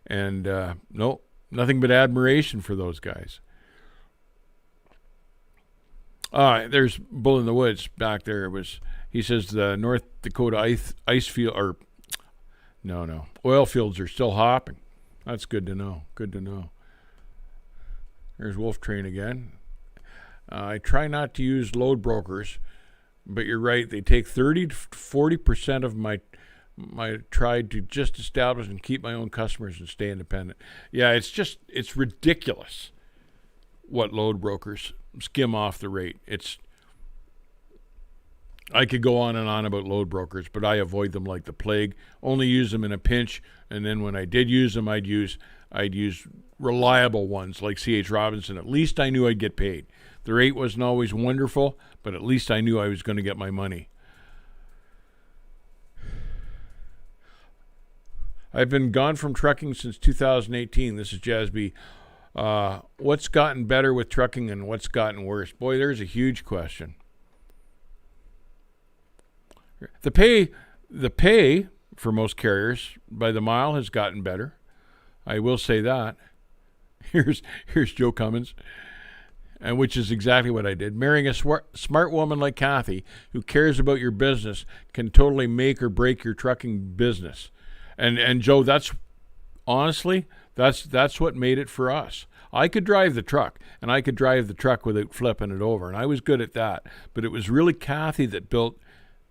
and no, nothing but admiration for those guys. There's Bull in the Woods back there. He says the North Dakota ice field or No. Oil fields are still hopping. That's good to know. Good to know. There's Wolf Train again. I try not to use load brokers, but you're right. They take 30 to 40% of my tried to just establish and keep my own customers and stay independent. Yeah, it's ridiculous what load brokers skim off the rate. I could go on and on about load brokers, but I avoid them like the plague. Only use them in a pinch, and then when I did use them, I'd use reliable ones like C.H. Robinson. At least I knew I'd get paid. The rate wasn't always wonderful, but at least I knew I was going to get my money. I've been gone from trucking since 2018. This is Jasby. What's gotten better with trucking and what's gotten worse? Boy, there's a huge question. The pay for most carriers by the mile has gotten better. I will say that. Here's Joe Cummins, and which is exactly what I did. Marrying a smart woman like Kathy who cares about your business can totally make or break your trucking business. And Joe, that's honestly, that's what made it for us. I could drive the truck, and I could drive the truck without flipping it over, and I was good at that. But it was really Kathy that built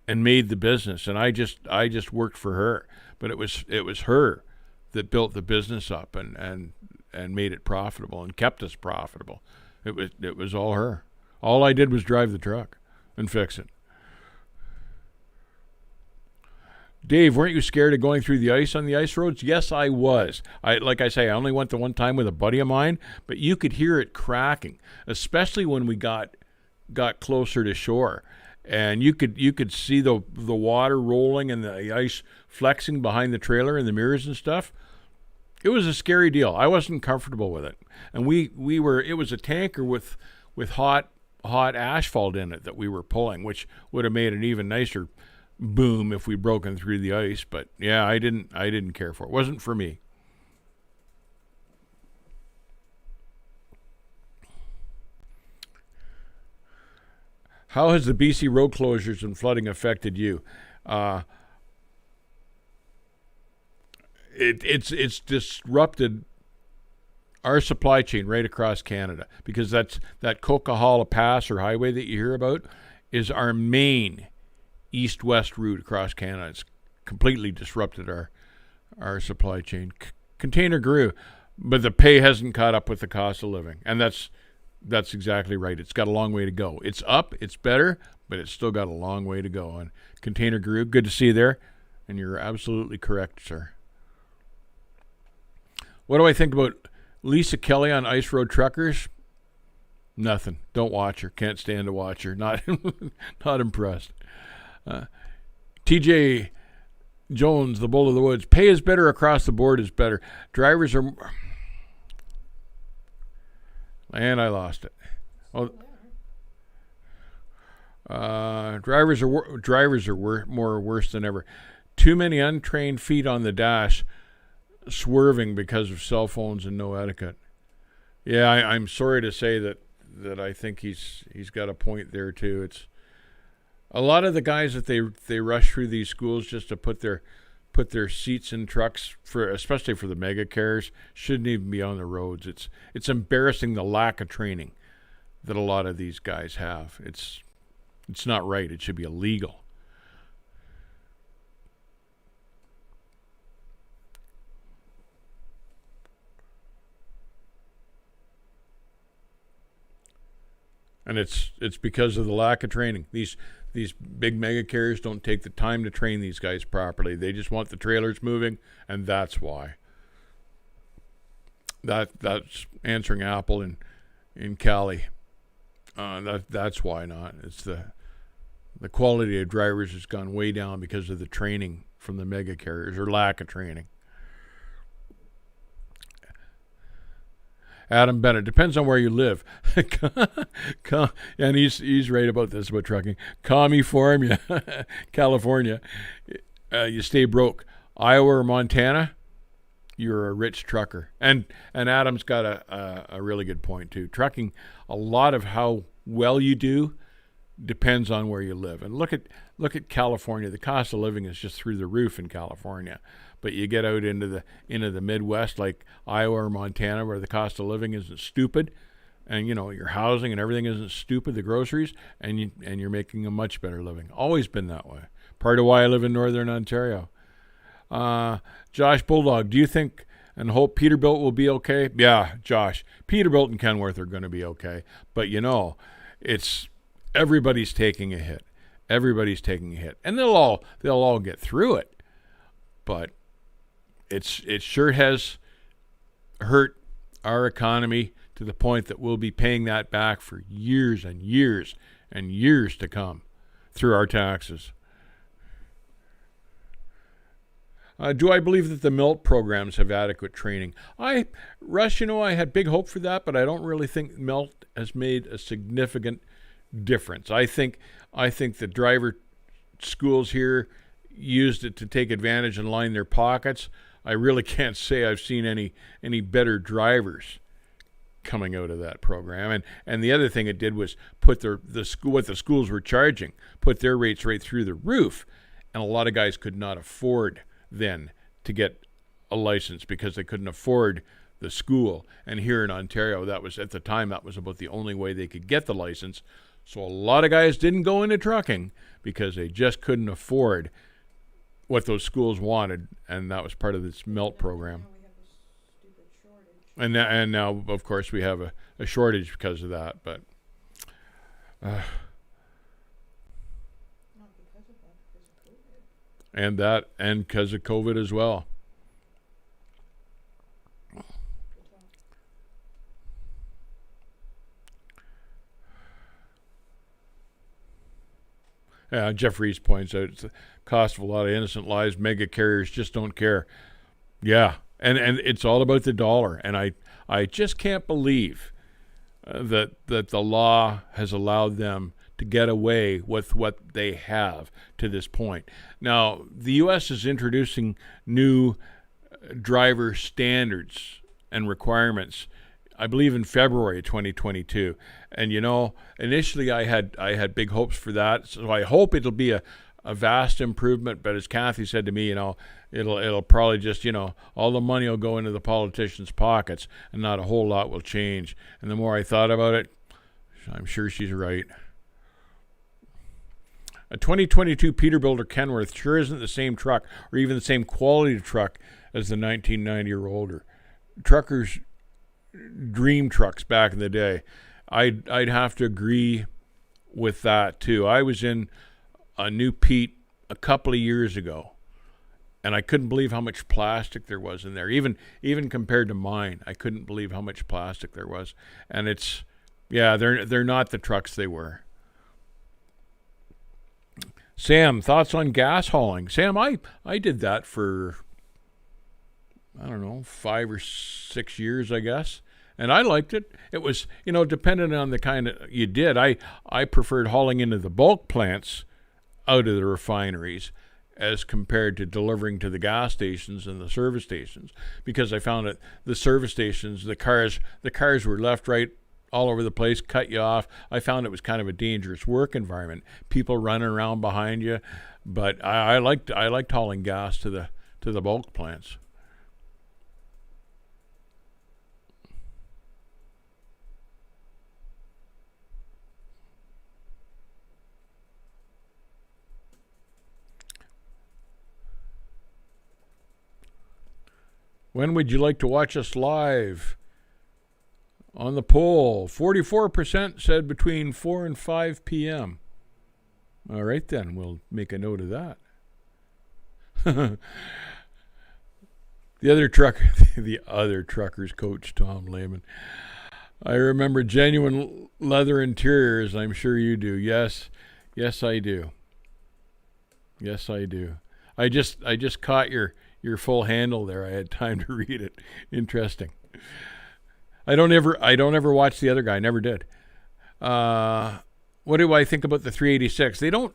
and made the business, and I just worked for her. But it was her that built the business up and made it profitable and kept us profitable. It was all her. All I did was drive the truck and fix it. Dave, weren't you scared of going through the ice on the ice roads? Yes, I was. Like I say, I only went the one time with a buddy of mine, but you could hear it cracking, especially when we got closer to shore. And you could see the water rolling and the ice flexing behind the trailer and the mirrors and stuff. It was a scary deal. I wasn't comfortable with it. And it was a tanker with hot asphalt in it that we were pulling, which would have made an even nicer boom if we'd broken through the ice. But yeah, I didn't care for it. It wasn't for me. How has the BC road closures and flooding affected you? It's disrupted our supply chain right across Canada, because that Coquihalla Pass or highway that you hear about is our main east-west route across Canada. It's completely disrupted our supply chain. Container grew, but the pay hasn't caught up with the cost of living, and that's exactly right. It's got a long way to go. It's up, it's better, but it's still got a long way to go. And container grew. Good to see you there, and you're absolutely correct, sir. What do I think about Lisa Kelly on Ice Road Truckers? Nothing. Don't watch her. Can't stand to watch her. Not impressed. TJ Jones, the Bull of the Woods. Pay is better across the board is better. Drivers are... And I lost it. Oh, drivers are more worse than ever. Too many untrained feet on the dash, swerving because of cell phones and no etiquette. Yeah, I'm sorry to say that I think he's got a point there too. It's a lot of the guys that they rush through these schools just to put their seats in trucks, especially for the mega carriers, shouldn't even be on the roads. It's embarrassing, the lack of training that a lot of these guys have. It's not right. It should be illegal. And it's because of the lack of training. These big mega carriers don't take the time to train these guys properly. They just want the trailers moving, and that's why. That's answering Apple in Cali. That's why not. It's the quality of drivers has gone way down because of the training from the mega carriers, or lack of training. Adam Bennett, depends on where you live. And he's right about this, about trucking. California, you stay broke. Iowa or Montana, you're a rich trucker. And Adam's got a really good point too. Trucking, a lot of how well you do depends on where you live. And look at California. The cost of living is just through the roof in California. But you get out into the Midwest, like Iowa or Montana, where the cost of living isn't stupid, and your housing and everything isn't stupid, the groceries, and you're making a much better living. Always been that way. Part of why I live in Northern Ontario. Josh Bulldog, do you think and hope Peterbilt will be okay? Yeah, Josh, Peterbilt and Kenworth are going to be okay. But it's everybody's taking a hit. Everybody's taking a hit, and they'll all get through it. But it sure has hurt our economy to the point that we'll be paying that back for years and years and years to come through our taxes. Do I believe that the MILT programs have adequate training? Russ, I had big hope for that, but I don't really think MILT has made a significant difference. I think the driver schools here used it to take advantage and line their pockets. I really can't say I've seen any better drivers coming out of that program. And the other thing it did was put what the schools were charging, put their rates right through the roof, and a lot of guys could not afford then to get a license because they couldn't afford the school. And here in Ontario, that was about the only way they could get the license. So a lot of guys didn't go into trucking because they just couldn't afford what those schools wanted, and that was part of this MELT program. And now, of course, we have a shortage because of that. But and because of COVID as well. Jeff Reese points out it's the cost of a lot of innocent lives. Mega carriers just don't care. Yeah, and it's all about the dollar. And I just can't believe that the law has allowed them to get away with what they have to this point. Now, the U.S. is introducing new driver standards and requirements, I believe in February 2022. And initially I had big hopes for that. So I hope it'll be a vast improvement. But as Kathy said to me, it'll probably just, all the money will go into the politicians' pockets and not a whole lot will change. And the more I thought about it, I'm sure she's right. A 2022 Peterbilt or Kenworth sure isn't the same truck or even the same quality of truck as the 1990 or older. Truckers' dream trucks back in the day. I'd have to agree with that too. I was in a new Pete a couple of years ago, and I couldn't believe how much plastic there was in there. Even compared to mine, I couldn't believe how much plastic there was. And they're not the trucks they were. Sam, thoughts on gas hauling? Sam, I did that for, 5 or 6 years, I guess. And I liked it. It was, dependent on the kind of you did. I preferred hauling into the bulk plants out of the refineries as compared to delivering to the gas stations and the service stations, because I found that the service stations, the cars were left, right, all over the place, cut you off. I found it was kind of a dangerous work environment. People running around behind you, but I liked hauling gas to the bulk plants. When would you like to watch us live? On the poll, 44% said between 4 and 5 p.m. All right, then. We'll make a note of that. The other trucker's coach, Tom Lehman. I remember genuine leather interiors. I'm sure you do. Yes, I do. Yes, I do. I just caught your full handle there. I had time to read it. Interesting. I don't ever watch the other guy. Never did. what do I think about the 386? They don't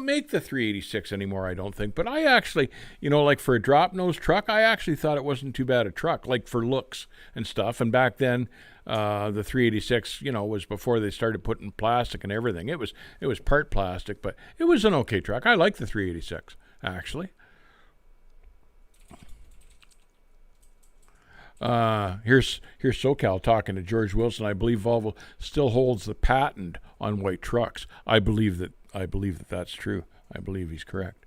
make the 386 anymore, I don't think. But I actually, like for a drop nose truck, I actually thought it wasn't too bad a truck, like for looks and stuff. And back then, the 386, was before they started putting plastic and everything. It was part plastic, but it was an okay truck. I like the 386, actually. Here's SoCal talking to George Wilson. I believe Volvo still holds the patent on white trucks. I believe that that's true. I believe he's correct.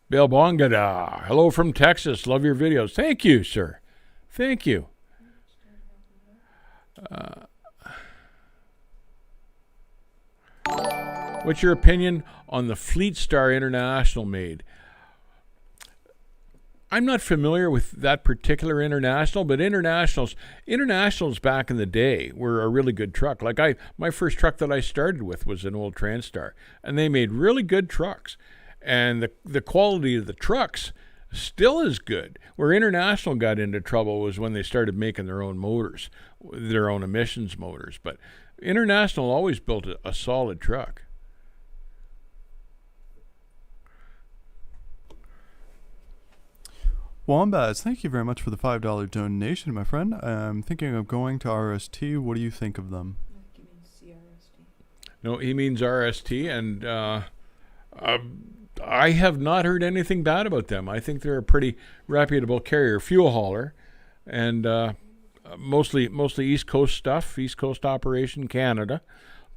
Bill Bongada, hello from Texas. Love your videos. Thank you, sir. Thank you. What's your opinion on the Fleet Star International made? I'm not familiar with that particular International, but Internationals back in the day were a really good truck. Like my first truck that I started with was an old Transtar, and they made really good trucks. And the quality of the trucks still is good. Where International got into trouble was when they started making their own motors, their own emissions motors. But International always built a solid truck. Wombats, thank you very much for the $5 donation, my friend. I'm thinking of going to RST. What do you think of them? He means CRST. No, he means RST, and I have not heard anything bad about them. I think they're a pretty reputable carrier, fuel hauler, and mostly East Coast stuff, East Coast operation, Canada.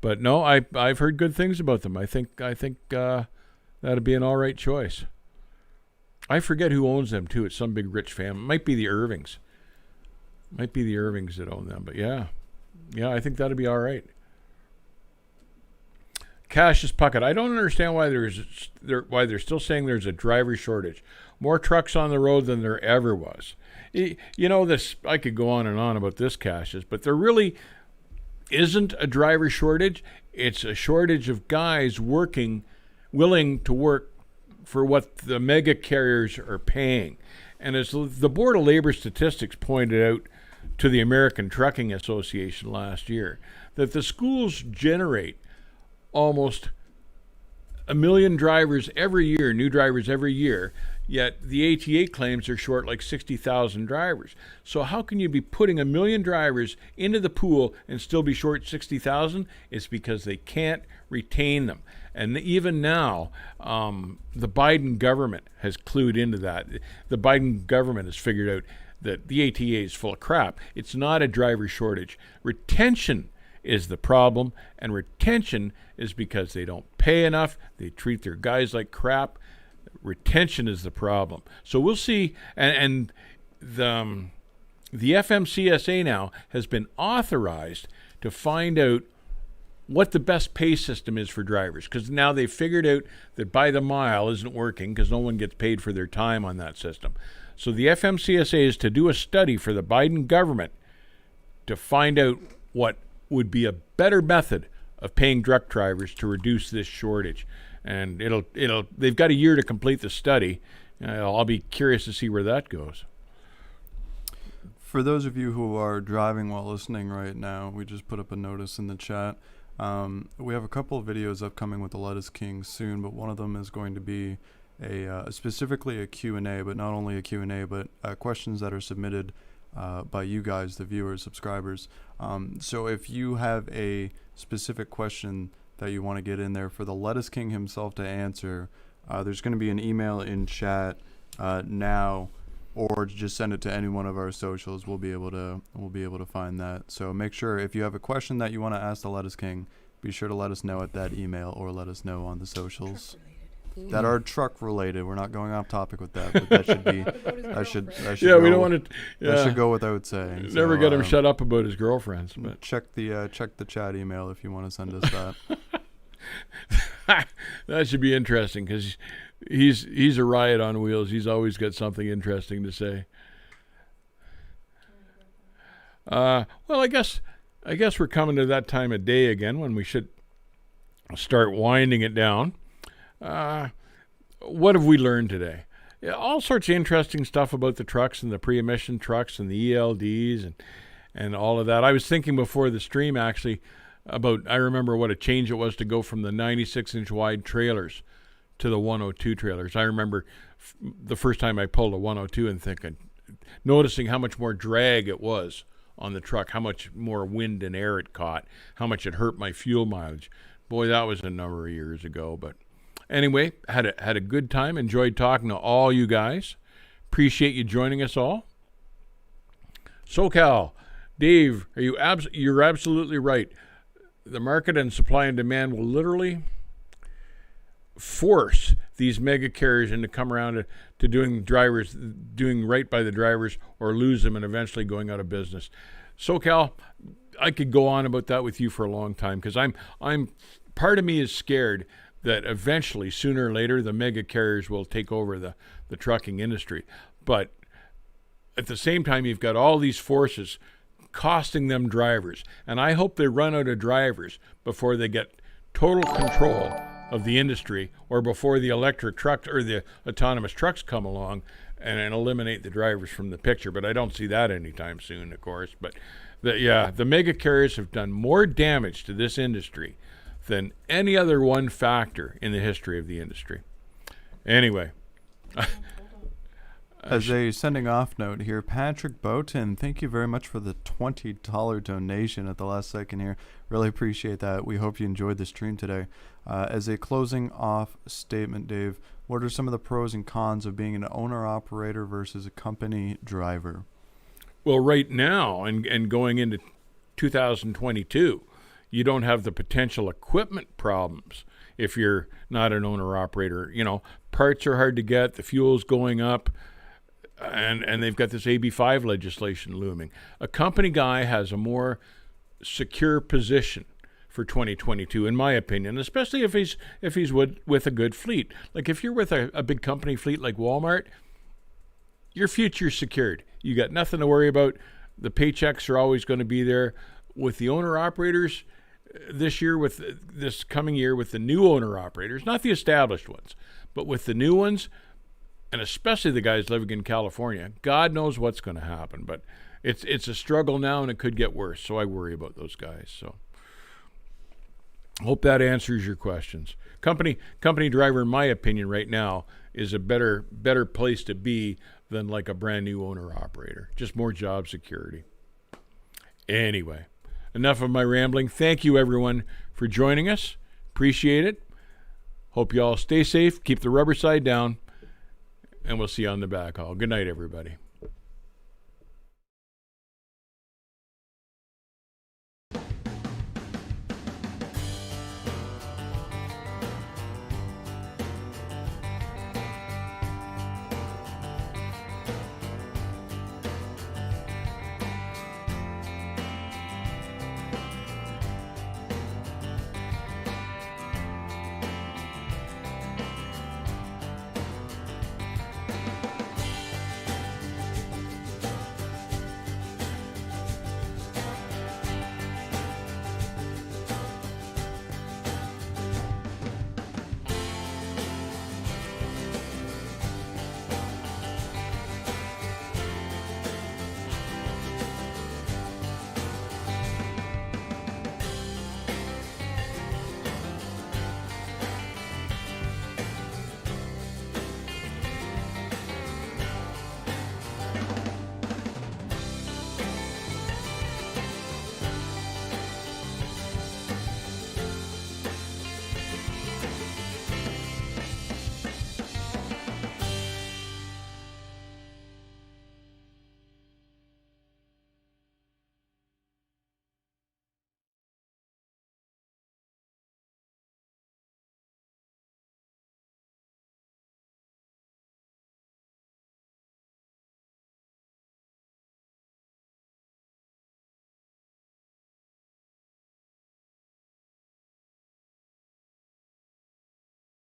But no, I've heard good things about them. I think that'd be an all right choice. I forget who owns them too. It's some big rich family. It might be the Irvings. Might be the Irvings that own them. But yeah, I think that'd be all right. Cassius Puckett. I don't understand why they're still saying there's a driver shortage. More trucks on the road than there ever was. This. I could go on and on about this, Cassius, but there really isn't a driver shortage. It's a shortage of guys willing to work for what the mega carriers are paying. And as the Board of Labor Statistics pointed out to the American Trucking Association last year, that the schools generate almost 1 million drivers every year, new drivers every year, yet the ATA claims they're short like 60,000 drivers. So how can you be putting 1 million drivers into the pool and still be short 60,000? It's because they can't retain them. And even now, the Biden government has clued into that. The Biden government has figured out that the ATA is full of crap. It's not a driver shortage. Retention is the problem, and retention is because they don't pay enough. They treat their guys like crap. Retention is the problem. So we'll see. And the FMCSA now has been authorized to find out what the best pay system is for drivers, because now they've figured out that by the mile isn't working because no one gets paid for their time on that system. So the FMCSA is to do a study for the Biden government to find out what would be a better method of paying truck drivers to reduce this shortage. And they've got a year to complete the study. I'll be curious to see where that goes. For those of you who are driving while listening right now, we just put up a notice in the chat. We have a couple of videos upcoming with the Lettuce King soon, but one of them is going to be specifically a Q&A, but not only a Q&A, but questions that are submitted by you guys, the viewers, subscribers. So if you have a specific question that you want to get in there for the Lettuce King himself to answer, there's going to be an email in chat now, or just send it to any one of our socials. We'll be able to find that. So make sure if you have a question that you want to ask the Lettuce King, be sure to let us know at that email or let us know on the socials that are truck related. We're not going off topic with that, but that should be that should yeah, we don't want to. That should go without saying. Never get him shut up about his girlfriends. But check the chat email if you want to send us that. That should be interesting because he's a riot on wheels. He's always got something interesting to say. Well, I guess we're coming to that time of day again when we should start winding it down. What have we learned today? Yeah, all sorts of interesting stuff about the trucks and the pre-emission trucks and the ELDs and all of that. I was thinking before the stream actually about, I remember what a change it was to go from the 96-inch wide trailers to the 102 trailers. I remember the first time I pulled a 102 and noticing how much more drag it was on the truck, how much more wind and air it caught, how much it hurt my fuel mileage. Boy, that was a number of years ago. But anyway, had a good time. Enjoyed talking to all you guys. Appreciate you joining us all. SoCal, Dave, you're absolutely right. The market and supply and demand will literally force these mega carriers into come around to doing right by the drivers, or lose them and eventually going out of business. SoCal, I could go on about that with you for a long time, because I'm part of me is scared that eventually, sooner or later, the mega carriers will take over the trucking industry. But at the same time, you've got all these forces costing them drivers, and I hope they run out of drivers before they get total control of the industry, or before the electric trucks or the autonomous trucks come along and eliminate the drivers from the picture. But I don't see that anytime soon, of course. But the mega carriers have done more damage to this industry than any other one factor in the history of the industry. Anyway. As a sending off note here, Patrick Boughton, thank you very much for the $20 donation at the last second here. Really appreciate that. We hope you enjoyed the stream today. As a closing off statement, Dave, what are some of the pros and cons of being an owner-operator versus a company driver? Well, right now, and going into 2022, you don't have the potential equipment problems if you're not an owner-operator. You know, parts are hard to get, the fuel's going up, and they've got this AB5 legislation looming. A company guy has a more secure position for 2022, in my opinion, especially if he's with a good fleet. Like if you're with a big company fleet like Walmart, your future's secured. You got nothing to worry about. The paychecks are always going to be there. With the owner-operators this coming year, with the new owner-operators, not the established ones, but with the new ones, and especially the guys living in California, God knows what's going to happen. But it's a struggle now, and it could get worse. So I worry about those guys. So hope that answers your questions. Company driver, in my opinion, right now is a better place to be than like a brand new owner operator. Just more job security. Anyway, enough of my rambling. Thank you, everyone, for joining us. Appreciate it. Hope you all stay safe. Keep the rubber side down. And we'll see you on the back haul. Good night, everybody.